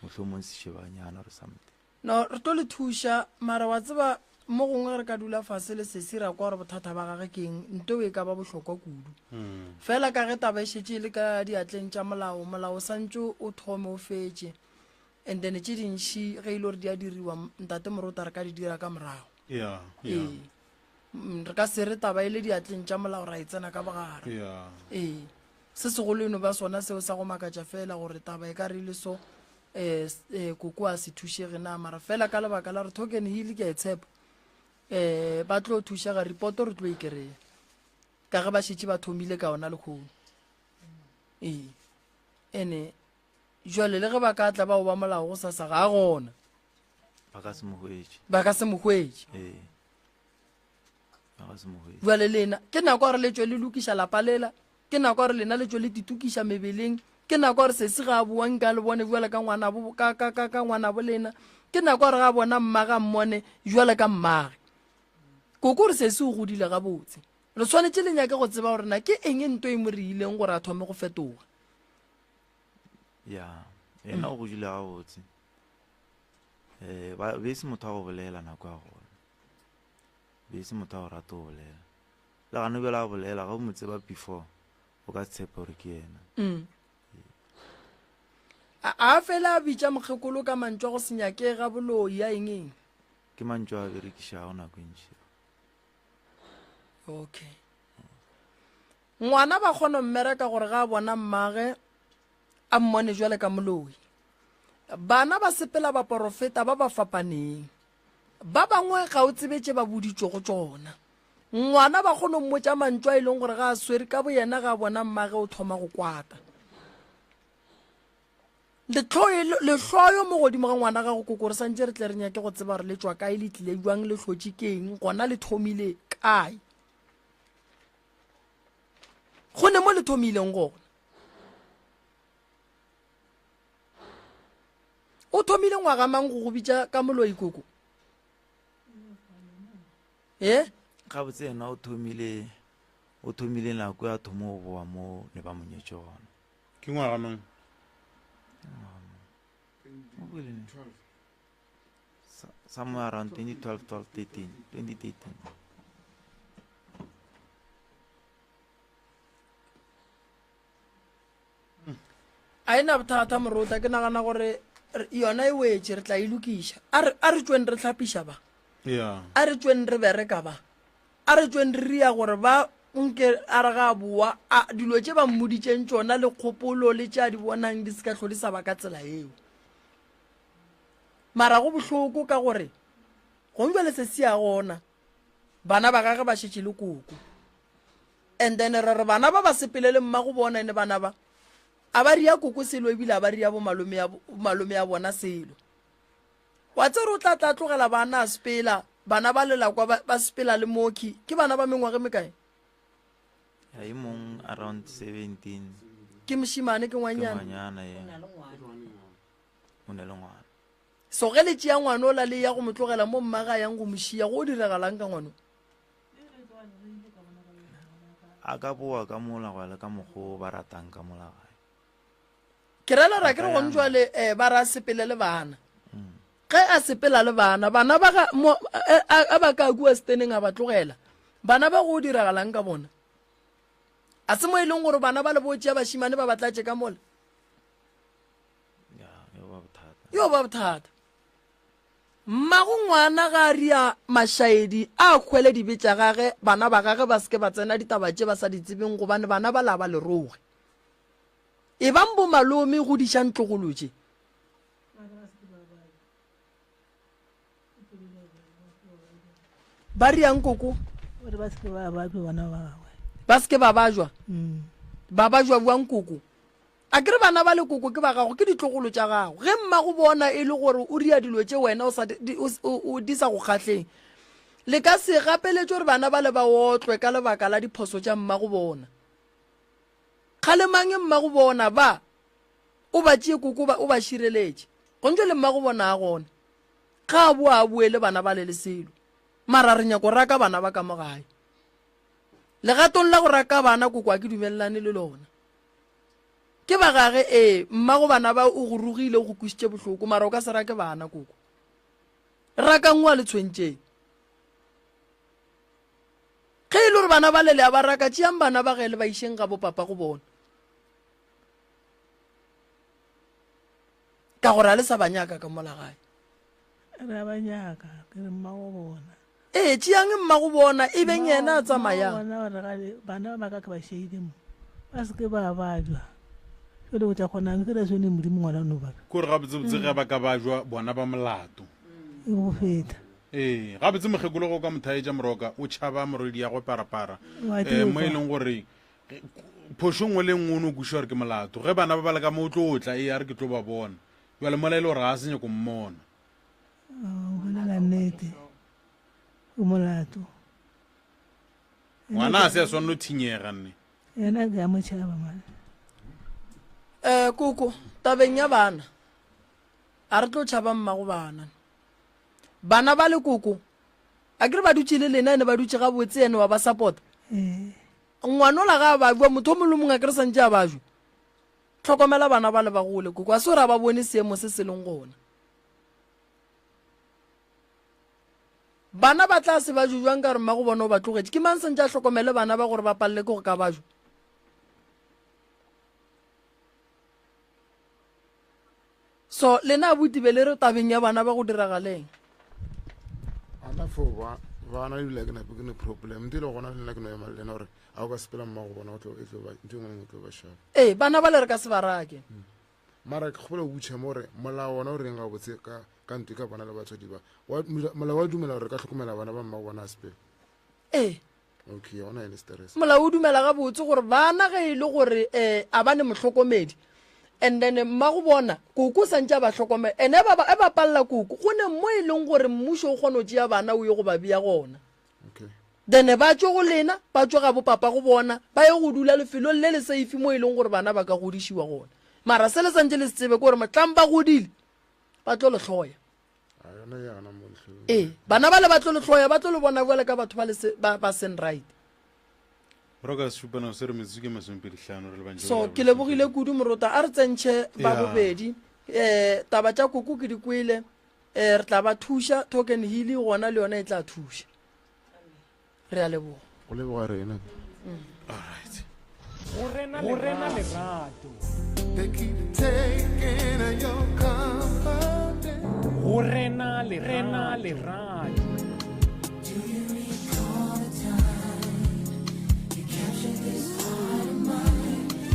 mohlomong sešebanyana or something no re tlo le thuša mara wa tseba mo gongwe re ka dula fase le sese ra kwa gore bothata ba gage ke eng nto e ka ba bohlokwa kudu fela ka ge taba e šetse le ka diatleng tša molao santse o thome o fetse and then tše dintšhi ge ile gore di a diriwa ntate morota re ka di dira ka morago re ka se re taba e le diatleng tša molao ra e tsena ka bogare se segolo eno ba sona seo sa go makatša fela gore taba e ka re le so koko a se thušege na mara fela ka lebaka la re token heal ke a e tshepa ba tlo thušega repoto re tlo ikereya ka ge ba šetse ba thomile ka ona lekgono ene jwale le ge ba ka tla bao ba molao go sasa ga a gona ba ka se mo hwetše jwale lena ke nako gore le tšwe le lokiša lapa lela ke nako gore lena le tšwe le ditukiša mebeleng ke nako gore sese ga a boang ka le bone jwale ka ngwana bo lena ke nako gore ga bona mmaga mmone jwale ka mmage koko re sese o godile ga botse re tshwanetse le nyake go tseba gore na ke eng nto e mo re ileng gore a thome go fetoga ena o godile ga botse be se motho a go bolela nako ya gona be se motho a go rata go bolela le gane bela a bolela ga o mo tseba before o ka tshepa gore ke ena a fela a bitša mokgekolo ka mantšwa go senyakega boloi ya eng ke mantšwa a berekišago nako ntši okay ngwana ba kgona mmereka gore ga a bona mmage a mmone jwale ka moloi bana ba sepela ba porofeta ba ba fapaneng ba bangwe ga o tsebetse ba boditšwe go tsona ngwana ba kgona mmotša mantšwa e leng gore ga a swere ka bo yena ga a bona mmage o thoma go kwata lehloyo mo godimo ga ngwana ga go kokore santse re tle re nyake go tseba gore le tswa kae le tlile jwang le hlotse keng gona le thomile kae go ne mo le thomileng gona o thomile ngwaga mang go go bitša ka moloi koko ga botse yena o thomile nako ya thomo go boa mo ne ba monyetše gona ke ngwaga mang somewhere around 2013 a ena bothata morota ke nagana gore yona e wetse re tla e lokiša a re tsweng re tlhapiša ba a re tsweng re bereka ba a re tsweng re ria gore ba nke a re ga boa dilo tše ba mmoditšeng tšona le kgopolo le tše a di bonang di se ka tlhodisa ba ka tsela eo mara go bohloko ka gore go njwale se se ya gona bana ba gage ba šetše le koko and then re bana ba sepele le mma go bona ene bana ba a ba ria koko selo ebile a ba ria bo malome ya bona selo wa tsere o tla tlogela bana a sepela bana ba lela kwa ba sepela le moki ke bana ba mengwage mekae e mong around 17 ke mošimane ke ngwanyana o ne le ngwana so ge le tšea ngwana o la le ya go mo tlogela mo mmaga yang go mošia go o diregalang ka ngwano a ka boa ka molagale ka mokgwa ba ratang ka molagae ke rela ra ke re go ntšwale ba ra sepele le bana ge a sepela le bana ba ba ka kua steneng a ba tlogela bana ba go diragalang ka bona a se mo e leng gore bana ba le botšea bašimane ba batlatše ka mola yo ba bothata mmago ngwana ga a ria mašaedi a kgwele dibetša gage bana ba gage ba seke ba tsena ditaba tše ba sa di tsebeng gobane bana ba laba leroge e bang bo malome go diša ntlogolotše ba riang koko gore ba seke ba bajwa bana ba gagwe ba seke ba bajwa Mm. ba bajwa buang koko a kere bana ba le koko ke ba gago ke ditlogolo tša gago ge mma go bona e le gore o ria dilo tše wena di sa go kgatlheng le ka se gapeletse gore bana ba le ba otlwe ka lebaka la diphoso tša mma go bona kgale mang e mma go bona ba o ba tšee koko o ba šireletse go ntse le mma go bona a gona ga a boa a buele bana ba le le selo mara re nyako raka bana ba ka mo gae legatong la go raka bana koko a ke dumelelane le lona ke ba gage mma go bana ba o go rugile o go kwisitše bohloko mara o ka se rake bana koko raka ngwa le tshwentšeng ge e le gore bana ba lele a ba raka tšeang bana ba gele ba išeng ga bopapa go bona ka gore a le sa banyaka ka mola gae re a banyaka ke re mma go bona tšeang mma go bona e beng yena a tsamayang bana ba ka ke ba šeile mo ba seke ba bajwa jale go tša kgonang ke re sone modimo ngwana no baka kore gabotsebotse ge ba ka bajwa bona ba molato e go feta gabotse mokgekolo go ka mothaetša moroka o tšhaba morwedi ya go parapara Wa tseba. mo e leng gore phoso nngwe le nngwe o ne o kuša gore ke molato ge bana ba ba le ka mo o tlo o tla a re ke tlo ba bona jale mola e le gore ga a senye ko mmona o bolela nnete o molato ngwana a se a swanne o thinyega nne yena ke ya motšhaba mane koko tabeng ya bana a re tlo tšhaba mma go bana ba le koko a kere ba dutse le lena ene ba dutse ga botse ene wa ba support ngwana ola ga a bajwa motho o mongwe le mongwe a kere santse a bajwa tlhokomela bana ba le bagole koko a se gore a ba bone seemo se se leng gona bana ba tla se ba jujwang ka gore mma go bona o ba tlogetse ke mang santse a tlhokomele bana ba gore ba palele ke go ka bajwa so lena a botibe le re tabeng ya bana ba go diragaleng ana fo bana ebile ke nape ke ne problem di le gona le nna ke no ema le lena gore a o ka sepela mma go bona ntho e ngwe tlo ba shapa bana ba le re ka se ba rake mara ke kgopela go butšha mo gore molao ona o reng ga botse ka ntwe ka bona le batswadi ba molao wa dumela gore ka tlhokomela bana ba mma go bona a sepela okay ona ene stress molao o dumela ga botse gore bana ge e le gore a ba ne motlhokomedi and then mma go bona koko santse a ba tlhokomela ene e ba palela koko go ne mo e leng gore mmušo o kgone o tšea bana o ye go ba bia gona okay then ba tswe go lena ba tswe ga bopapa go bona ba ye go dula lefelong le le seifi mo e leng gore bana ba ka godišiwa gona mara se le santse le se tsebe ke gore motlang ba godile ba tlo le tlhoya yona yana mo letlhong bana ba le ba tlo le tlhoya ba tlo le bona jale ka batho ba sen right moroka supana se re metsotso ke masomepeditlhano re le bantši so ke lebogile kudu morota a re tsentšhe ba bobedi taba tša koko ke di kwele re tla ba thuša token healy gona le yona e tla thuša re a leboga go leboga rena alright go rena lerato go rena lerato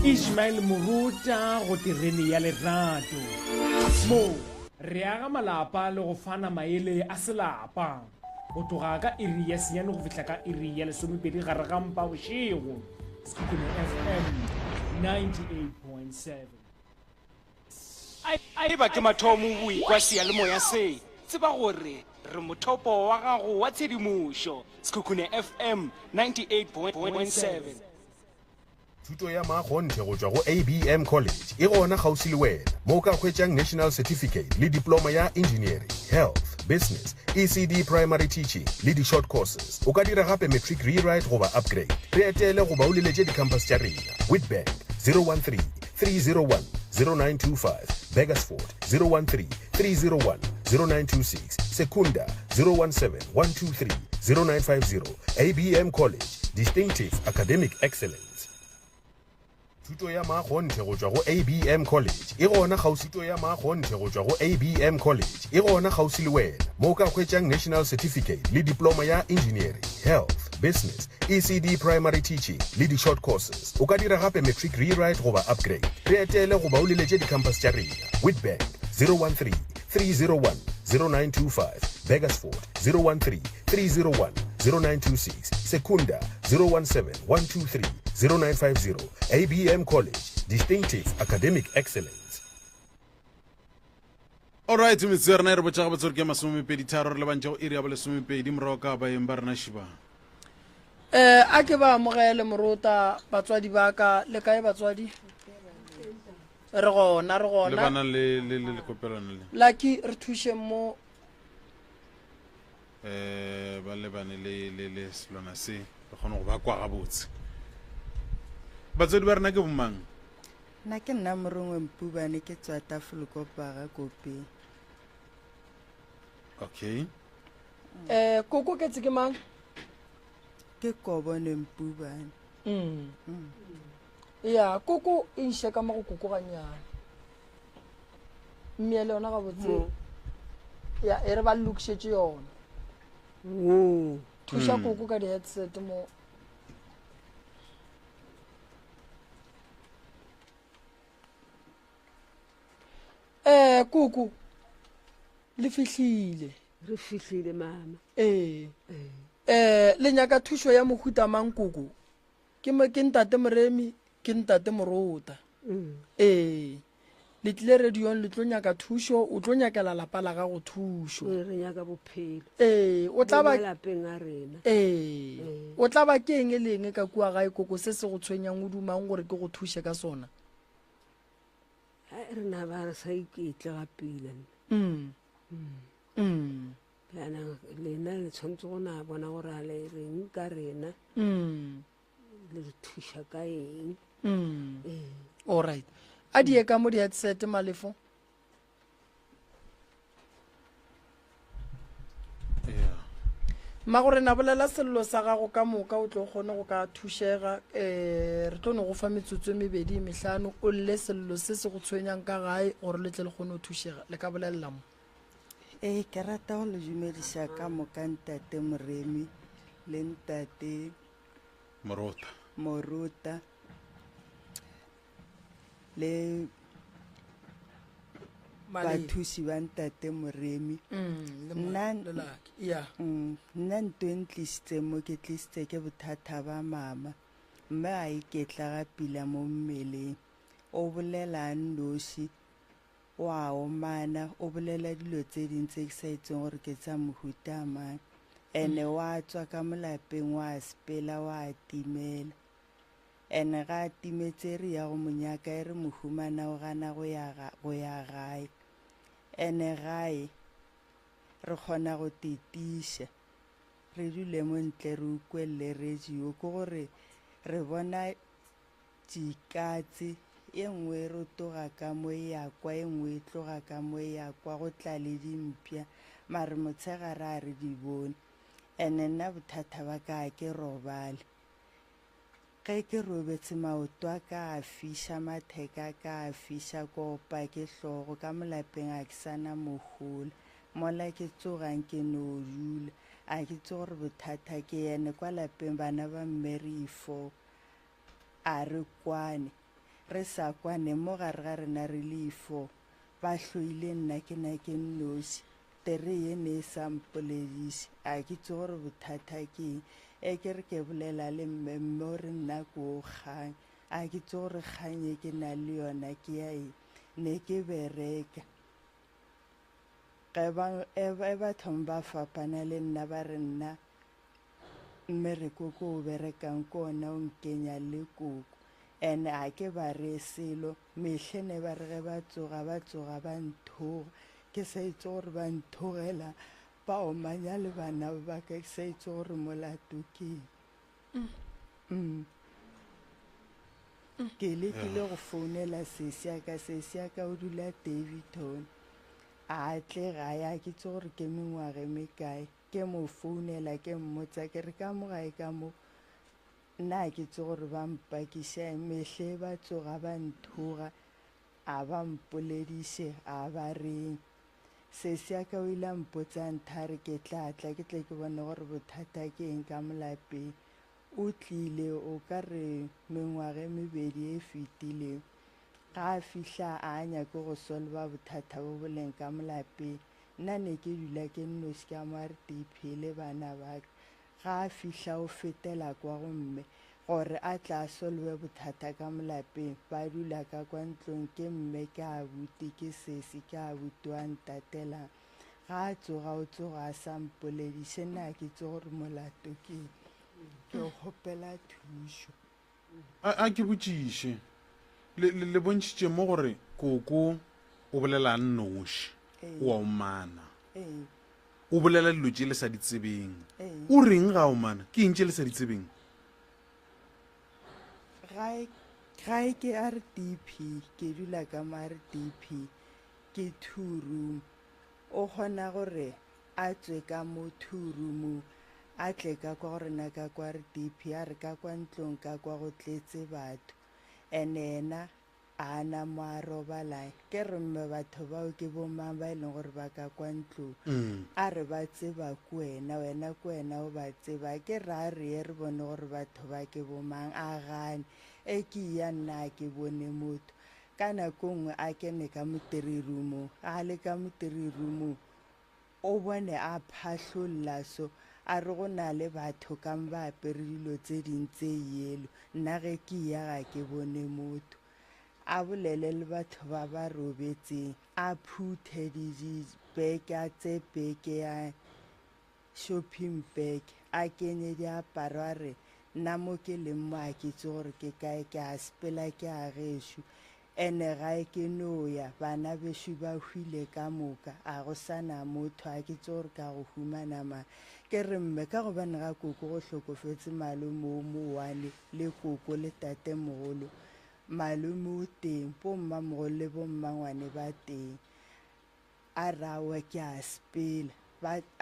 Ishmael Moruta go terene ya lerato mo re aga malapa le go fana maele a selapa go tloga ka iri ya senyane go fihla ka iri ya lesomepedi gare ga mpa bošego Sekhukhune FM 98.7 a ba ke mathomo boi kwa seyalemoya se tseba gore re mothopo wa gago wa tshedimošo Sekhukhune FM 98.7 thuto ya maagontle go tšwa go ABM College e gona gausi le wena mo o ka hwetšang national certificate le diploma ya engineering health business ECD primary teaching le di-short courses o ka dira gape matric rewrite goba upgrade re etele goba o leletše di-campus tša rena Witbank 013 301 0925 Bakersford 013 301 0926 Secunda 017 123 0950 ABM College distinctive academic excellence thuto ya maagontle go tšwa go ABM College e gona gausi thuto ya maagontle go tšwa go ABM College e gona gausi le wena mo o ka hwetšang national certificate le diploma ya engineering health business ECD primary teaching le di-short courses o ka dira gape matric rewrite goba upgrade re etele goba o leletše di-campus tša rena Witbank 013 301 0925 Bakersford 013 301 0926, Secunda 017-123 0950. ABM College, distinctive academic excellence. Alright, metsere na re botsa ga botsore ke masomepedi tharo re lebantse go iri ya bo lesomepedi moroka ba eng ba rena shiba. a ke ba amogele morota batswadi ba ka le kae batswadi re gona le bana le kopelana le lucky re thushe mo ba lebane le selwana se re kgone go ba kwa gabotse. Batswadi ba rena ke bomang? nna ke nna morongwe mpubane ke tswa tafolokopara kopeng. Okay. koko ke tse ke mang? ke kobone mpubane. ya koko e ishe ka mago koko ganyana mme le yona ga botse ya e re ba lokišetše yona thuša koko ka di-headset mo koko le fihlile re fihlile mama le nyaka thušo ya mohuta mang koko ke ntate moremi ke ntate morota le tlile radiong le tlo nyaka thušo o tlo nyakela lapa la ga go thušo re nyaka bophelo o tla ba lapeng a rena o tla ba ke eng e leng ka kua gae koko se se go tshwenyang o dumang gore ke go thuše ka sona re na ba re sa iketle gapile yana lena le tshwanetse go na bona gore a le reng ka rena le re thuša ka eng alright a die ka mo di-headset malefo magore na bolela sello sa gago ka moka o tlo kgone go ka thušega re tlo ne go fa metsotso e mebedi mehlano o lle sello se se go tshwenyang ka gae gore le tle le kgone go thušega le ka bolelela mo ke rata go le dumediša ka moka ntate moremi le ntate morota le bathuši ba ntate moremi nna nto e ntlisitse mo ke tlisitse ke bothata ba mama mme a iketla ga pila mo mmeleng o bolelang noši o a omana o bolela dilo tse dintse ke sa itseng gore ke tsa mohuta mang ene wa tswa ka molapeng wa sepela wa timela ene ga timetse re ya go monyaka e re mohumana o gana go ya gae ene gae re kgona go tetiša re dule mo ntle re ukwelle radio ke gore re bona dikatse e nngwe re toga ka mo ya kwa e nngwe e tloga ka mo ya kwa go tla le dimpša mare motshegare a re di bone ene nna bothata ba ka ke robale ge ke robetse maoto a ka a fiša matheka ka a fiša kopa ke hlogo ka molapeng a ke sana mogola mola ke tsogang ke no dula a ke tse gore bothata ke ene kwa lapeng bana ba mmerifo a re kwane re sa kwane mo gare ga rena re le ifo ba hloile nna ke na ke nnoši tere ye ne e sa mpolediše a ke tse gore bothata ke e ke re ke bolela le mmemme gore nna ko kgang a ke tse gore kgang e ke na le yona ke ya e ne ke bereka e bathong ba fapana le nna ba re nna mmereko ko o berekang ko ona o nkenya le koko ene a ke ba re selo mehlene ba re ge ba tsoga ba nthoga ke sa itse gore ba nthogela ba omanya le bana ba ka ke sa itse gore molato ke ke lekile go founela sesiaka o dula Davidton a tle gae a ke tse gore ke mengwage mekae ke mo founela ke mmotsa ke re ka mo gae ka mo nna ke tse gore ba mpakiša mehle ba tsoga ba nthoga a ba mpolediše a ba reng sesiaka o ile mpotsa nthare ke tlatla ke tle ke bone gore bothata ke eng ka molapeng o tlile o ka re mengwage mebedi e fetileng ga a fihla a nyake go solva bothata bo boleng ka molapeng nna ne ke dula ke nnoši ka mo re tiphele bana ba ga a fihla o fetela kwa go mme gore a tla solwe bothata ka molapeng ba dula ka kwa ntlong ke mme ke abuti ke sesi ke abuti wa ntatelang ga a tsoga o tsoga a sampolediše nna ke tse gore molato ke kgopela thušo a ke botšiše le bontšhitše mo gore koko o bolela nnoši o a omana o bolela dilo tše le sa di tsebeng o reng ga omana ke eng tše le sa di tsebeng gae ke RDP ke dula ka mo RDP ke 2 room o kgona gore a tswe ka mo 2 room a tle ka kwa gore na ka kwa RDP a re ka kwa ntlong ka kwa go tletse batho ena a na mo a robala ke re mme batho bao ke bomang ba e leng gore ba ka kwa ntlong a re ba tseba wena ko wena o ba tseba ke ra re re bone gore batho ba ke bomang a gane ke ya nna ke bone motho ka nako nngwe a kene ka moteri rumo a le ka moteri rumo o bone a phatlholla so a re go na le batho ka ba apere dilo tse dintse yelo nna ge ke ya ga ke bone motho a bolele le batho ba ba robetseng a phuthe dibeke a tse beke ya shopping bag a kenye diaparo a re nna mo ke leng mo a ke tse gore ke kae ke a sepela ke a gešo ene gae ke no ya bana bešo ba hwile ka moka a go sana motho a ke tse gore ka go humana ma ke re mme ka gobane ga koko go hlokofetse malome o mowane le koko le tate mogolo malome o teng bo mmamogolo le bo mmangwane ba teng a rawa ke a sepela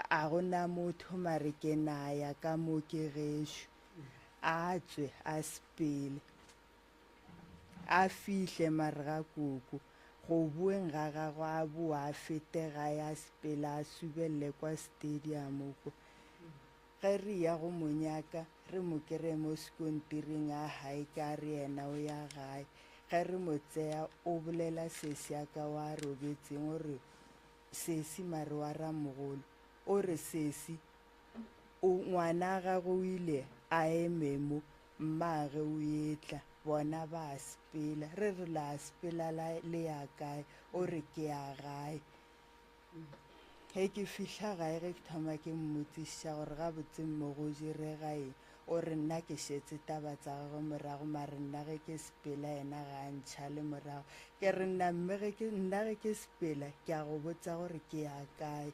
a gona motho mare ke naya ka mo ke gešo a tswe a sepele a fihle mare ga koko go bueng ga gagwe a boa a fete ga ya sepela a subelele kwa stadium ko ge re ya go monyaka re mo kry mo sekontiring a hae ka re yena o ya gae ge re mo tseya o bolela sesi ya ka wa robetseng o re sesi mare wa ramogolo o re sesi ngwana gagwe o ile a ememo mmage o etla bona ba sepela re re la sepela le ya kae o re ke ya gae ge ke fihla gae ge ke thoma ke mmotsiša gore ga botse mmogo jire gae o re nna ke šetse taba tsa gagwe morago mare nna ge ke sepela yena ga ntšha le morago ke re nna ge ke sepela ke a go botsa gore ke ya kae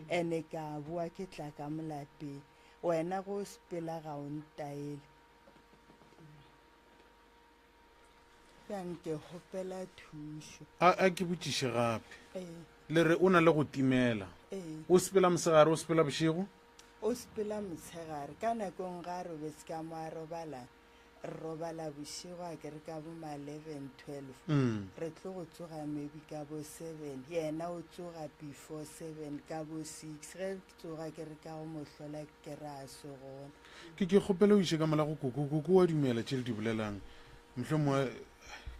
ene ke a boa ke tla ka molapeng wena go sepela ga o ntaele ke gopela thušo a ke botšiše gape le re o na le go timela o sepela mosegare o sepela bošego o sepela motshegare ka nakong ga robetse ka mo a robala bošego a kere ka bo ma 11-12 re tlo go tsoga maybe ka bo 7 yena o tsoga before 7 ka bo 6 ge tsoga kere ka go mohlola ke re a segona ke kgopela o iše ka mola go koko wa dumela tše le di bolelang mohlwe mo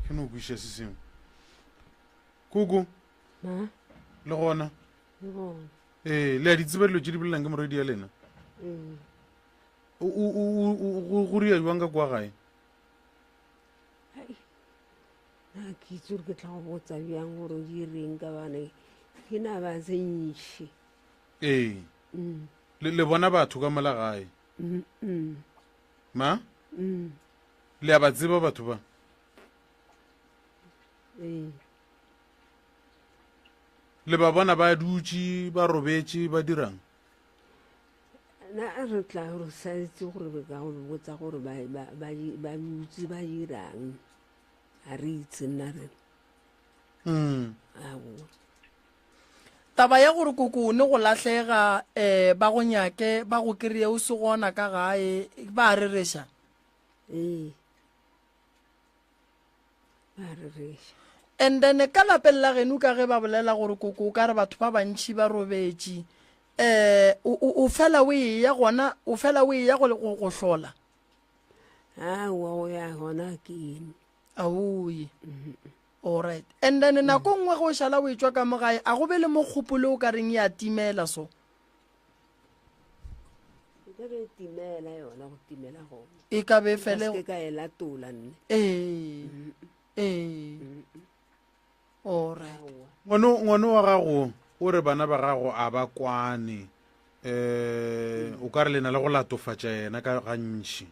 ke no buiša se sengwe koko le gona le a ditseba dilo tše di bolelang ke moredi ya lena go ria jwang ka kwa gae na ke itse gore ke tla go botsa bjang gore o direng ka bane ke na ba tsenyiše le bona batho ka mola gae ma le a ba tseba batho ba le ba bona ba dutse ba robetse ba dirang na re tla re saetse gore re ka go botsa gore ba dutse ba dirang a re itse nna rena taba ya gore koko o ne go lahlega ba go nyake ba go kry-e o se gona ka gae ba rereša ba rereša and then ka lapeng la geno ka ge ba bolela gore koko ka re batho ba bantšhi ba robetše o fela o eya gona o fela o eya go hlola wa go ya gona ke ene aoye alright and then nako nngwe go šala o etswa ka mo gae a go be le mo kgopolo o ka reng ya timela so ka re timela yona go timela go e ka be fele ke ka ela tola nne alright ngwana wa gago o re bana ba gago a ba kwane o ka re lena le go latofatša yena ka gantši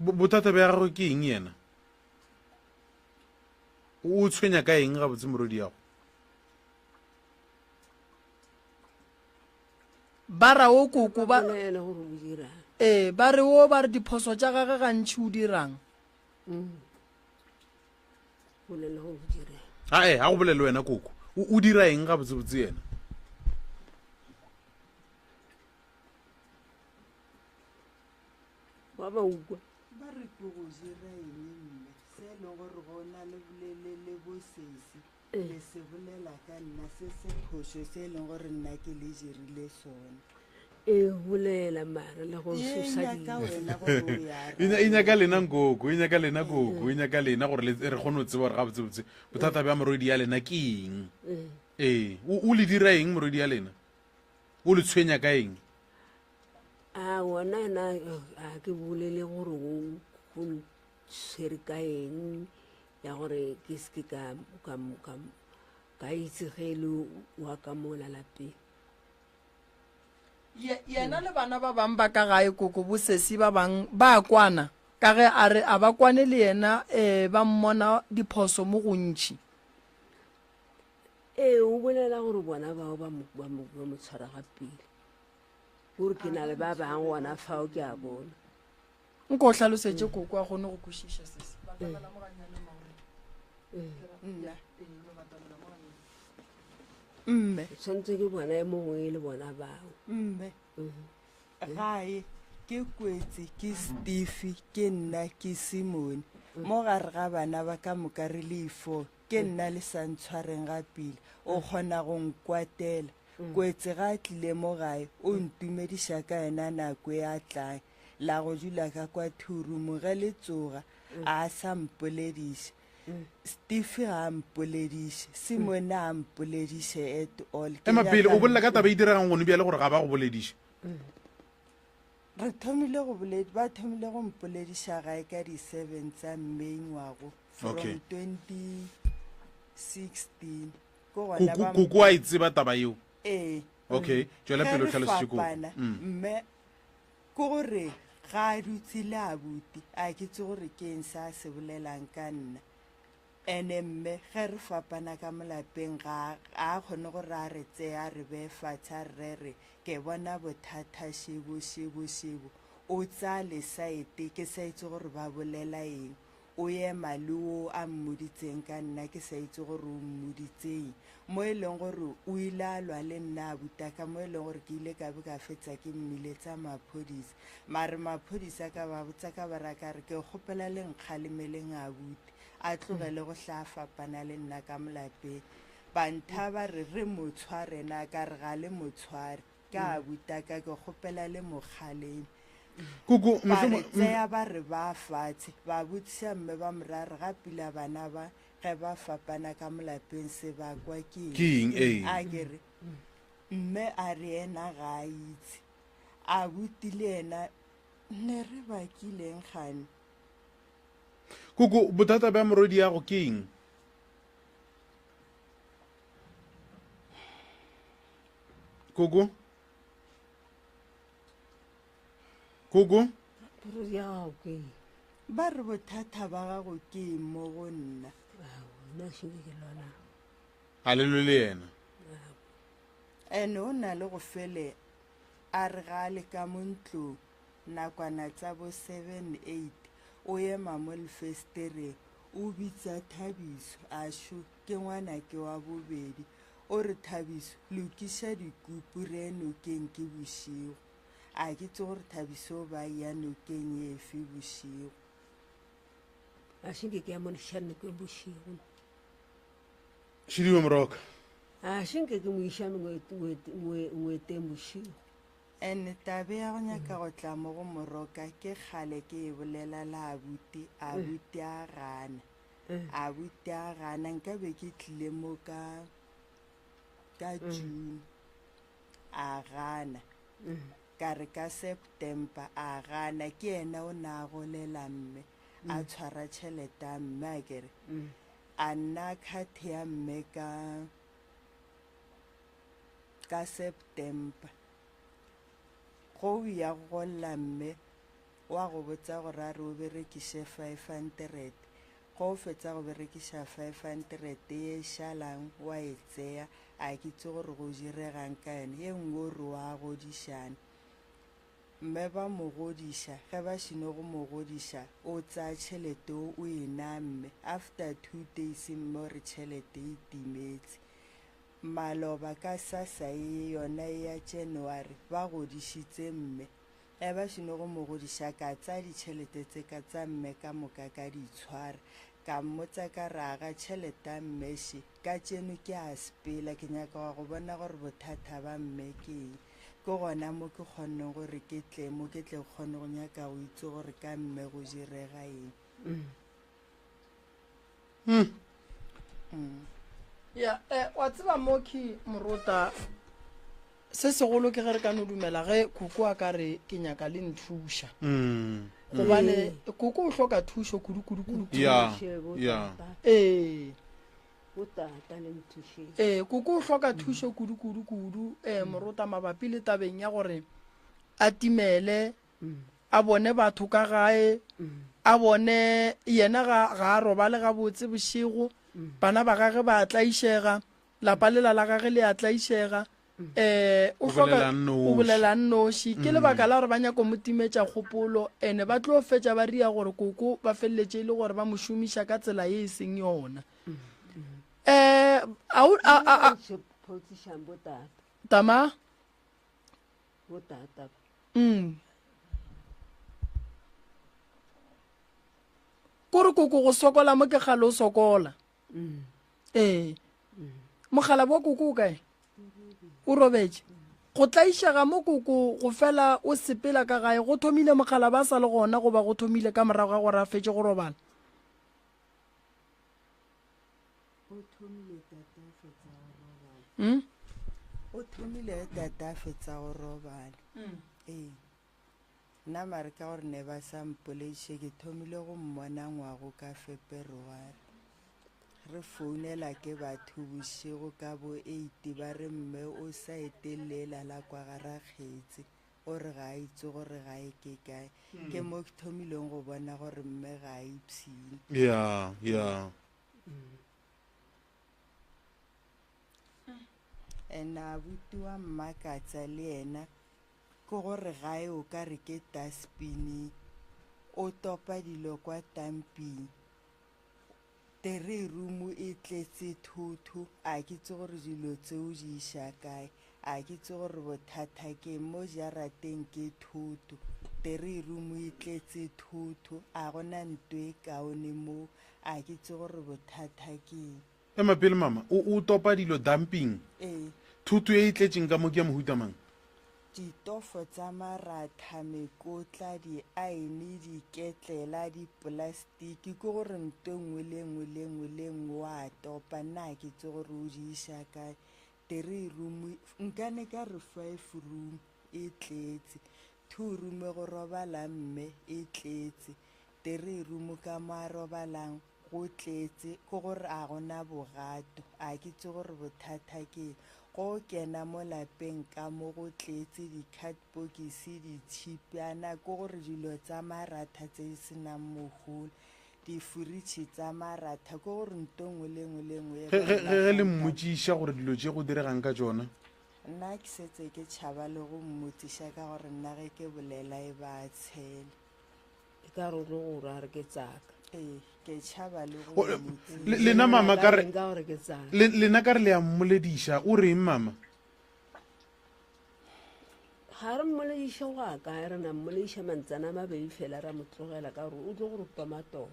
bothata bja gagwe ke eng yena o tshwenya ka eng gabotse morodi yago ba ra o koko ba bolela gore o dirang ba re o ba re diphoso tša gage gantši o dirang bolela gore o dirang ae ga go bolele wena koko o dira eng gabotsebotse yena wa ba ukwa ba re ke go dira eng mme se e leng gore go na le le bosesi le se bolela ka nna se se phoso se e leng gore nna ke le dirile sone bolela mara le go susa ka wena gore o ya e nyaka lena nkoko e nyaka lena koko e nyaka lena gore re kgone go tseba gore gabotsebotse bothata bja morodi ya lena ke eng o le dira eng morodi ya lena o le tshwenya ka eng wona ena a ke bolele gore go tshwere ka eng ya gore ke seke ka itsegele wa ka mo lalapeng yena le bana ba bang ba ka gae koko bosesi ba bang ba kwana ka ge a re a ba kwane le yena ba mmona diphoso mo gontšhi o bolela gore bona bao ba mo tshwara ga pele gore ke na le ba bang gona fao ke a bona nko o tlhalosetse koko a kgone go kwešiša sese mme tshwanetse ke bona e mongwe e le bona bao mme gae ke kwetse ke Steve ke nna ke Simone mo gare ga bana ba ka moka re le 4 ke nna le sa ntshwareng ga pele o kgona go nkwatela kwetse ga tlile mo gae o ntumediša ka yena nako ya tlang la go dula ka kwa thurumo ge le tsoga a sa mpolediše Steve ga mpolediše Simone a mpolediše at all pele o bolela ka taba e diregang gone bjale gore ga ba go bolediše ba thomile go mpolediša gae ka di-7 tsa May ngwago from 2016 koko a e tseba taba eo okay tšwela pele o tlhalositše koko mme ke gore ga a dutse le abuti a ke tse gore ke eng sa se bolelang ka nna ene mme ge re fapana ka molapeng ga a kgone gore a re tseya a re beefatshe a re ke bona bothata shebo o tsaya lesaete ke sa itse gore ba bolela eng o ema le o a mmoditseng ka nna ke sa itse gore o mmoditseng mo e leng gore o ile a lwa le nna a butaka mo e leng gore ke ile ka be ka fetsa ke mmiletsa maphodisa mare maphodisa ka ba botsa ka baraka re ke kgopela le nkgalemeleng a buti a tlogele go tla fapana le nna ka molapeng bantha ba re motshwarena ka re ga le motshware ka a butaka ke kgopela le mokgaleme ba re tseya ba re ba fatshe ba botsisa mme ba morare ga pila bana ba ge ba fapana ka molapeng se ba kwa ke eng a kere mme a re ena ga a itse a butile ena ne re bakileng gane koko bothata bja morodi yago ke eng koko ba re bothata ba gago ke mo go nna a lelo le yena ene o na le go fele a re ga le ka mo ntlong nakwana tsa bo 7-8 o ema mo lefestereng o bitsa Thabiso a sho ke ngwana ke wa bobedi o re Thabiso lokiša dikupu re nokeng ke bošigo a ke tse gore Thabiso ba ya nokeng efe bošigo a shinke ke ya mo lešane ke bošigo šediwe moroka a shinke ke mo išane ngweteng bošigo ene tabe ya go nyaka go tla mo go moroka ke kgale ke e bolela la abuti a gana nka be ke tlile mo ka June a gana ka re ka September a gana ke ena o na golela mme a tshwara tšhelete ya mme a kere a nna kgate ya mme ka September go ya go golla mme wa go botsa gore a re o berekiše 500 go fetsa go berekiša 500 ye šalang wa e tseya a kitse gore go diregang ka yone ye nngwe o re wa godišana mme ba mo godiša ge ba šino go mo godiša o tsaya tšhelete o e na mme after 2 days mme o re tšhelete e timetse maloba ka sasa ye yona ya January ba godišitse mme e ba šino go mo godiša ka tsa ditšhelete tse ka tsa mme ka moka ka ditshwara ka mmotsa ka raga tšhelete ya mmeše ka tseno ke a sepela ke nyaka wa go bona gore bothata ba mme ke eng ke gona mo ke kgonne gore ke tle mo ke tle kgone go nyaka go itse gore ka mme go direga eng ya wa tseba mo ke morota se segolo ke ge re ka no dumela ge koko a ka re ke nyaka le nthuša gobane koko o hloka thušo kudu koko o hloka thušo kudu morota mabapi le tabeng ya gore a timele a bone batho ka gae a bone yena ga a robale ga botse bošego bana ba gage ba tlaišega lapa lela la gage le a tlaišega o bolela nnoši ke lebaka la gore ba nyako mo timetša kgopolo ene ba tlo fetša ba ria gore koko ba feleletse le gore ba mo šomiša ka tsela ye e seng yona tama kore koko go sokola mo ke gale o sokola mogala bo koko o kae o robetse go tlaišega mo koko go fela o sepela ka gae go thomile mogala ba sa le gona goba go thomile ka morago ga gore a fetse go robala o thomile tata a fetsa go robala nna mare ka gore ne ba sa mpoleiše ke thomile go mmona ngwago ka February re founela ke batho bošego ka bo 8 ba re mme o sa etelela la kwa gara kgetse o re ga a itse gore ga e ke kae ke mo ke thomileng go bona gore mme ga a ipshine ena butiwa mmakatsa le ena ke gore gae o ka re ke dustbin o topa dilo kwa tamping tere room e tletse thuthu a ke tse gore dilo tseo di iša kae a ke tse gore bothata ke mo jarateng ke thuthu tere room e tletse thuthu a gona nto e kaone mo a ke tse gore bothata ke mapele mama o topa dilo dumping thuthu e tletseng ka mo ke ya mohuta mang ditofo tsa maratha mekotla di-aene diketlela dipolastiki ke gore nto nngwe le nngwe wa topa nna ke tse gore o di iša kae 3 room nkane ka re 5 room e tletse 2 room go robala mme e tletse 3 room ka mo a robalang go tletse ke gore a gona bogato a ke tse gore bothata ke go kena mo lapeng ka mo go tletse di-cardbox ditšhipiana ke gore dilo tsa maratha tse e senang mogolo difuritšhi tsa maratha ke gore nto nngwe le nngwe ge le mmotšiša gore dilo tše go diregang ka tšona nna ke setse ke tšhaba le go mmotšiša ka gore nna ge ke bolela e ba tshele e ka re go ra re ke tsaka ke tšhaba le go lena mama lena ka re le ya mmolediša o reng mama ga re mmolediša go a kae re na mmolediša mantsana mabedi fela ra mo tlogela ka gore o tlo gore tomatoo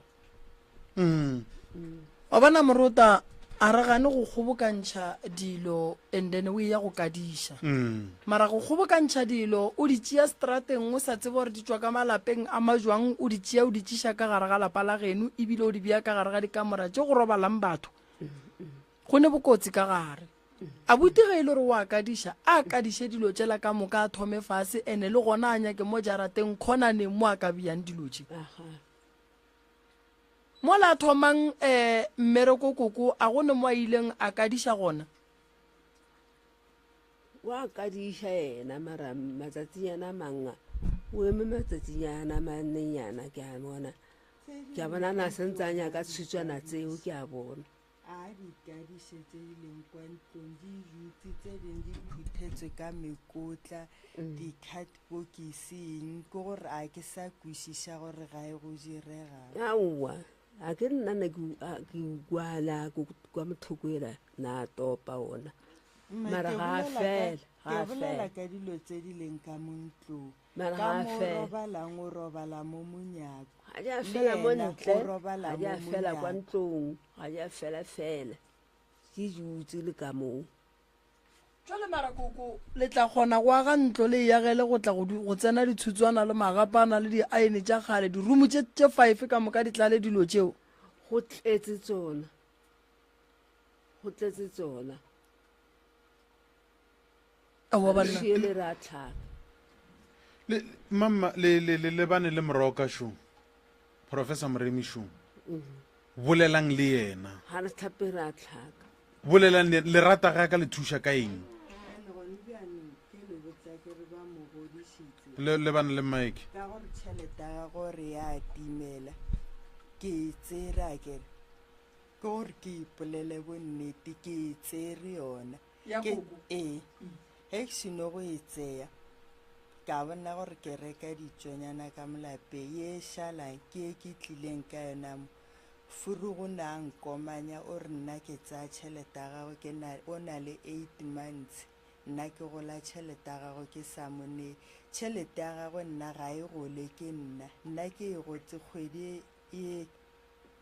wa bona morota a re gane go kgobokantšha dilo and then o ya go kadiša mara go kgobokantšha dilo o di tšea strateng o sa tsebe gore di tswa ka malapeng a majwang o di tšea o di tšiša ka gare ga lapa la geno ebile o di bea ka gare ga dikamora tše go robalang batho go ne bokotsi ka gare a buti ga ile gore wa kadiša a kadiše dilo tsela ka moka a thome fase ene le gona a nyake mo jarateng kgonaneng mo a ka bjang dilo tse mo la thomang mmereko koko a gone mo a ileng a kadiša gona wa kadiša ena mara matsatsinyana manga o eme matsatsinyana mannenyana ke a bona ke a bona na sentse a nyaka tshitswana tseo ke a bona a dikadiše tse di leng kwa ntlong di jutsi tse ding di phuthetswe ka mekotla di-catbokiseng ke gore a ke sa kwešiša gore ga e go direga aowa a ke nnana ke kwala kwa mothokoela na topa ona mara ga ke bolela ka dilo tse di leng ka mo ntlong Mara ka ga mo fela. robalang o robala mo monyako ga di a fela mo Le ena ntle o robala ga di a mo fela kwa monyako. ntlong ga di a fela ke jutse le ka moo jale mara koko le tla kgona go aga ntlo le yagele go tla go tsena dithutswana le magapana le diaene tša kgale dirumu tše 5 ka moka di tlale dilo tšeo go tletse tsona aowa banna šiele re a tlhaka mama le bane le moroka šo professor moremi šo bolelang le yena ga re tlhape re a tlhaka bolelang le rata ga ka le thuša ka eng le bane le mike ka gore tšhelete ya gore ya timela ke e tsere a kere ke gore ke ipolele bonnete ke e tsere yona Ya Ke- koko? ee ge ke seno go e tseya ka bona gore ke reka ditšonyana ka molape ye šalang ke e ke tlileng ka yona mo furu go na nkomanya o re nna ke tsaya tšhelete ya gagwe o na le 8 months nna ke gola tšhelete ya gagwe ke sa monee tšhelete ya gagwe nna ga e gole ke nna ke e gotse kgwedi e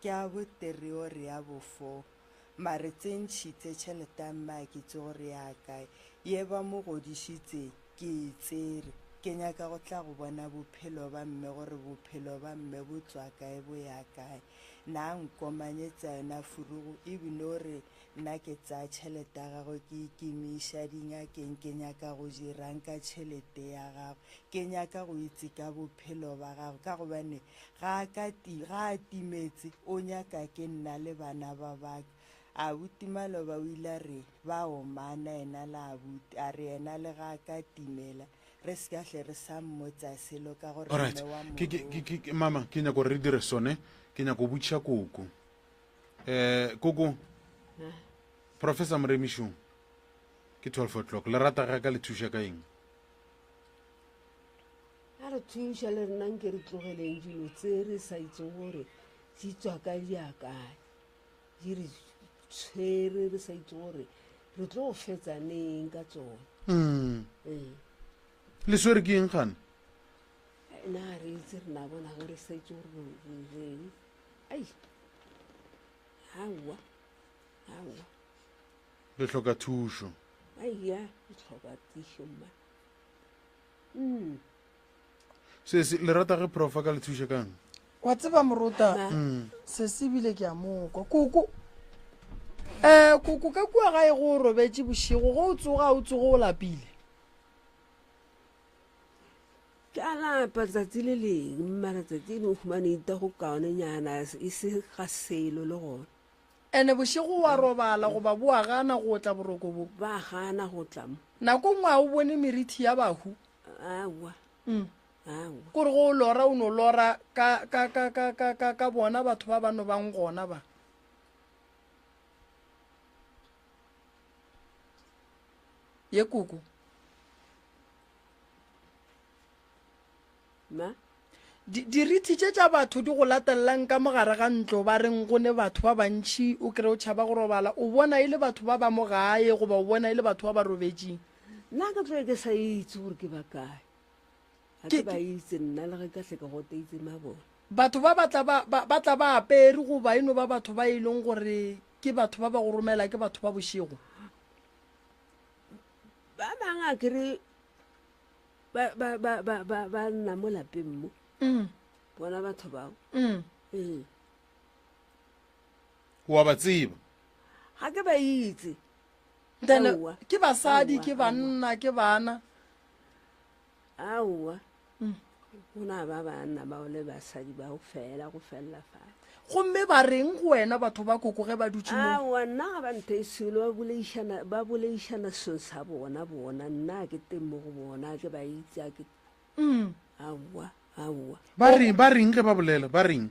ke a botere ore ya bo4 mare tse ntšhitse tšhelete ya mma ke tse gore ya kae ye ba mo godišitse ke e tsere ke nyaka go tla go bona bophelo ba mme gore bophelo ba mme bo tswa kae bo ya kae na nkomanyetsa yona furugo ebile ore nna ke tsaya tšhelete ya gagwe ke ikemiša dingakeng ke nyaka go dirang ka tšhelete ya gagwe ke nyaka go itse ka bophelo ba gagwe ka gobane ga a timetse o nyaka ke nna le bana ba baka a buti maloba o ile a re ba omana ena le abuti a re ena le ga ka timela re se ka hle re sa mmotsa selo ka gore alright mme wa mama ke nyako re dire sone ke nyako botšiša koko koko professor moremi šo ke 12 o'clock le rata ga ka le thuša ka eng a re thuša le rena nke re tlogeleng dilo tse re sa itseng gore di tswa ka diakae di re tshwere re sa itse gore re tlo go fetsaneng ka tsone le swere ke eng gane na re itse re na bona ge re sa itse gore reng ai aowa le hloka thušo aia re tlhoka tišo mma se le rata ge profa ka le thuša kang wa tseba moruta se sebile ke a mokwa koko koko ka kua gae go robetse bošego go o tsoga o tsogo o lapile ke a lapa tsatsi le leng mara tsatsi le humane ita go kaonenyana e se ga selo le gona ene bošego wa robala goba bo a gana go tla boroko bo ba gana go tla mo nako ngwe a o bone merithi ya bahu aowa kore go o lora o no lora ka bona batho ba bano bang gona ba ye koko ma dirithi tše tša batho di go latelelang ka mogare ga ntlo ba reng go ne batho ba bantšhi o kry o tšhaba go robala o bona e le batho ba ba mo gae goba o bona e le batho ba ba robetseng nna ka tloe ke sa itse gore ke ba kae ga ke ba itse nna le ge ka tlheka go teitse mabone batho ba tla ba apere goba eno ba batho ba e leng gore ke batho ba ba go romela ke batho ba bošego ba bangwe a kere ba nna mo lapeng mo bona batho bao wa ba tseba ga ke ba itse then Aowa. ke basadi Aowa, ke aowa. banna ke bana aowa gona ba banna ba ole basadi ba go fela go felela fale gomme ba reng go wena batho ba koko ge ba dutse mo aowa nna ga ba ntheiselo ba boleišana seng sa bona nna ke teng mo go bona ke ba itse a ke aowa ba reng ge ba bolela ba reng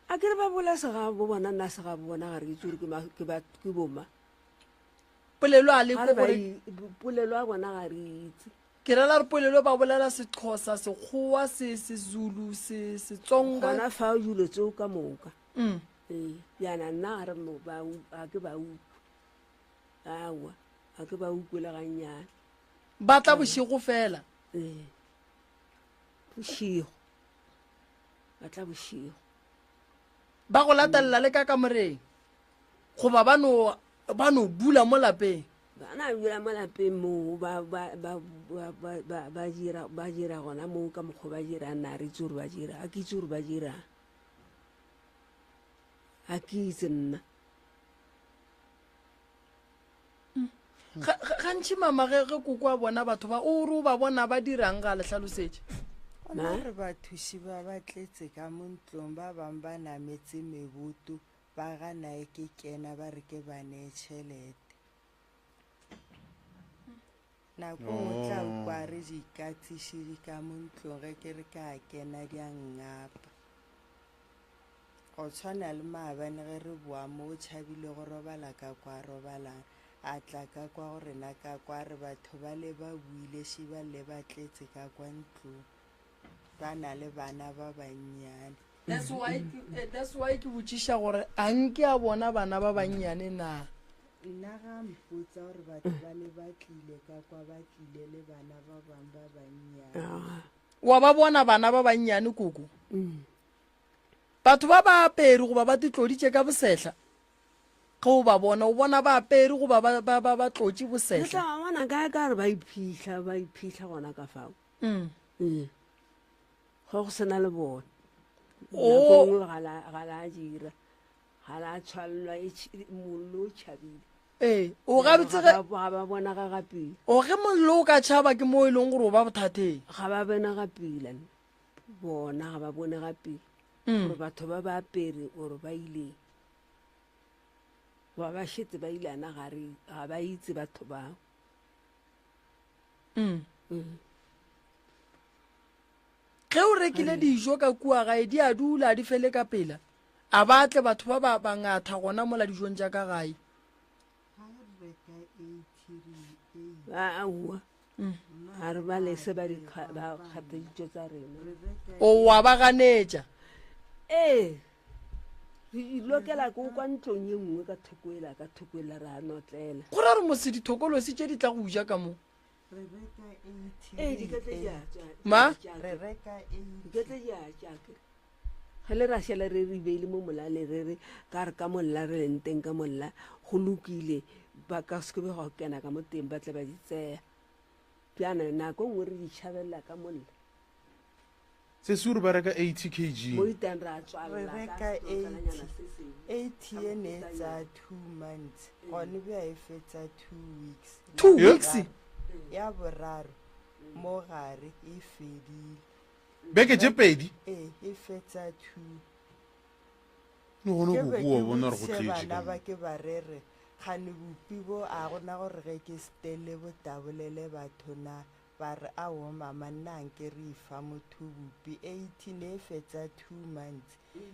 a ke re ba bola sega bo bona nna sega bo bona gare ke tsore ke boma polelo a le Ga re ba gore polelo a bona ga re itse ke rela re polelo ba bolela sexhosa sekgowa sezulu setsonga gona fa o dilo tseo ka moka yana nna ga re a ke ba utlwe aowa a ke ba utlwele gannyane ba tla bošego fela bošigo ba tla bošigo ba go latelela le ka kamoreng goba ba no dula mo lapeng bana dula mo lapeng moo ba dira gona moo ka mokgwa ba dirang na re itse gore ba dira a ke itse gore ba dirang a ke itse nna gantši mama ge koko a bona batho ba o re o ba bona ba dirang ga le tlhalosetse ona re bathuši ba batletse ka mo ntlong ba bangwe ba nametse meboto ba ganae ke kena ba re ke ba neye tšhelete nako o tla ukwa re di ikatsišedi ka mo ntlong ge ke re ka kena di a ngapa go tshwana le maabane ge re boa mo o tšhabile go robala ka kwa robalang a tla ka kwa gore na ka kwa re batho ba le ba buile šiba le ba tletse ka kwa ntlong ba na le bana ba bannyane that's why ke botšiša gore a nke a bona bana ba bannyane na nna ga mpotsa gore batho ba le ba tlile ka kwa ba tlile le bana ba bangwe ba bannyane wa ba bona bana ba bannyane koko batho ba ba apere goba ba titloditše ka bosetlha ge o ba bona o bona ba apere goba ba tlotše le bosetlha tla bona kae ka re ba iphitlha gona ka fao ge go sena le bona nakongwe ga la dira ga la tshwalelwa mollo o tšhabile o gabetsege ga ba bona ga gapile o ge mollo o ka tšhaba ke mo e leng gore o ba bothateng ga ba bona gapile bona ga ba bone gapile gore batho ba ba apere gore ba ile ba šetse ba ilana gare ga ba itse batho bao ge o rekile dijo ka kua gae di a dula di fele ka pela a batle batho ba ba bangata gona mola dijong ja ka gae aowa ga re ba lese ba kgatha dijo tsa rena o wa ba ganetša re ilokela ko kwa ntlong ye nngwe ka thokoela re a notlela go ra re mosedithokolosi tše di tla go ja ka mo ma diketle jaake ge le rašela re re beile mo molale re re ka re ka molla re leng teng ka molla go lokile ba ka sekebe go kena ka mo teng ba tle ba di tseya bjana nako nngwe re di tšhabelela ka molla se se ore ba reka 80 kg mo itang re a re reka 80 ye ne tsa 2 months gone bja e fetsa 2 2 weeks weeks ya boraro mo gare e fedile beke tše pedi e fetsa 2 le gone go bua bona re go bana ba tletše ke ba rere gane bopi bo a gona gore ge ke stele botabolele batho na ba re ao mama nna nke re ifa motho bopi 18 e fetsa 2 months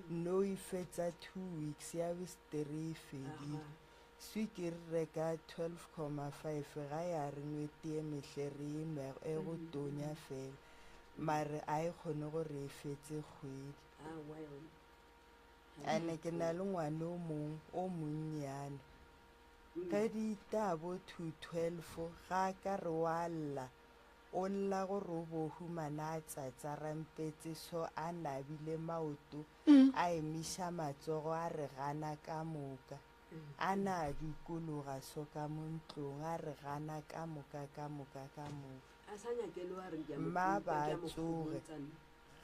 no e fetsa 2 weeks ya bestere e fedile swiki re reka 12,5 ga ya re nwetee mehle re e go tonya fela mare a e kgone gore e fetse kgwedi ane ke na le ngwane o monnyane ka ditabo 212 ga ka re wa lla o lla gore o bohumana a tsatsa rampetse so a nabile maoto a emiša matsogo a re gana ka moka a na a dikologa so ka mo ntlong a re gana ka moka mma ba tsoge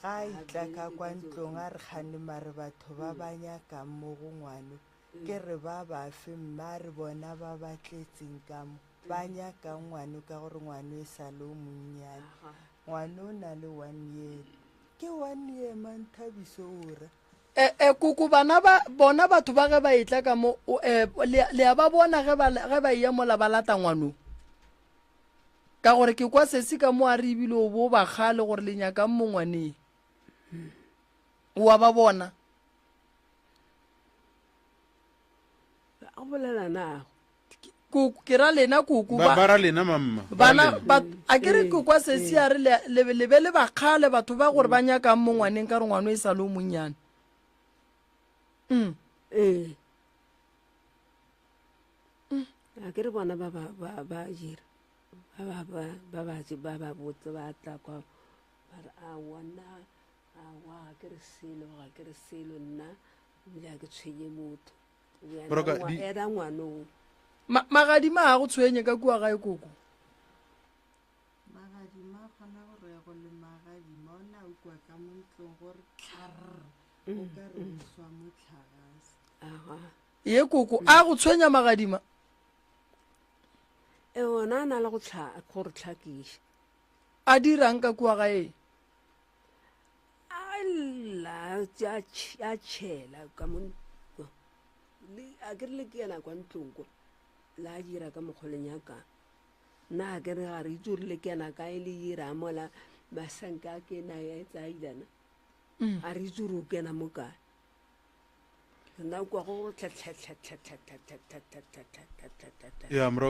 ga a itla ka kwa ntlong a re kgane mare batho ba banyakang mo go ngwane ke re ba bafe mma re bona ba batletseng ka mo ba nyaka ngwane ka gore ngwane e sa le o monnyane ngwane o na le 1 year ke 1 year Manthabiso ore kuku bana ba bona batho ba ge ba etla ka mo le a ba bona ge ba iya mola ba lata ngwano ka gore ke kwa sesi ka mo a re ebile o bo ba gale gore le nyaka mo ngwaneng wa ba bona a bolela na kuku ke ra lena kuku ba ra lena mamma bana a ke re ke kwa sesi a re le be le ba gale batho ba gore ba nyaka mo ngwaneng ka re ngwano e sa le o monnyane a ke re bona ba jira ba ba botse ba tla kwa ba re a wana a wa ke re selo nna ya ke tshwenye motho era ngwanong magadima a go tshwenye ka kua ga e koko magadima a kgona gore go le magadima o na o kua ka mo ntlong gore o ka re o swa mo tlhagase ye koko a go tshwenya magadima ona na le gore tlhakiša a dirang ka kua ga e ala a tšhela ka mo a ke re le ke yana kwa ntlong kwa la a dira ka mokgoleng ya kang nna a ke re ga re itse gore le ke yana ka e le ira mola masanka a ke na ya etsaidana a re itse gore o kena mo kae nna kwa go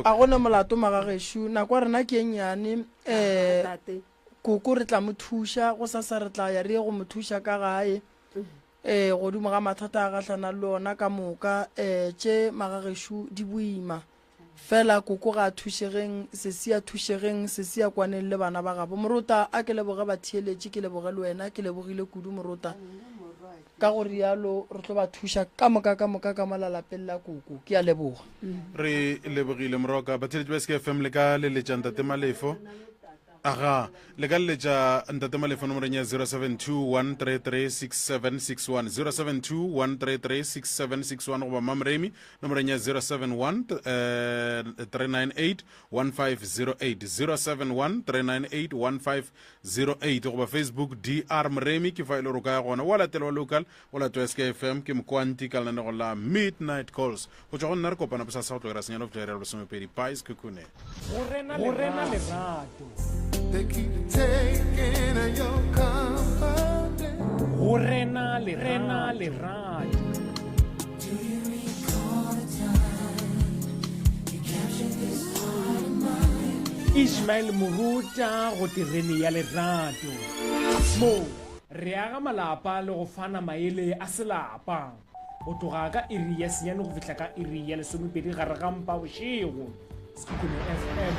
a gona molato magagešo nako rena ke ennyane koko re tla mo thuša go sasa re tla ya re ye go mo thuša ka gae godimo ga mathata a gatlhana le ona ka moka tše magagešo di boima fela koko ga a thušegeng sesi a thušegeng sesi a kwaneng le bana ba gabo morota a ke leboge batheeletše ke leboge le wena ke lebogile kudu morota ka gore yalo re tlo ba thuša ka moka ka malalapeng la koko ke a leboga re lebogile moroka batheeletši ba SK FM le ka leletša ntate Malefo aga le ka leletša ntate Malefo nomorong ya 0721336761 0721336761 goba mamremi nomorong ya 071 398 goba Facebook DR Mremi ke fa ile ro ka gona wa latela wa local wa latwa SK FM ke mkwanti ka lana go la midnight calls go tswa go nna re kopana bo sa sa go tlogela senyana of direla bosomepedi pies kukune go rena lerato They keep taking your company. Go rena lerato. Do you recall the time you captured this heart of mine? Ishmael Muruta go tireni ya lerato. Mo re aga malapa le go fana maele a selapa. O tloga ka iri ya senyane go fihla ka iri ya lesomepedi gare ga mpa bošego. Sekhukhune FM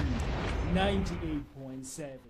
98.7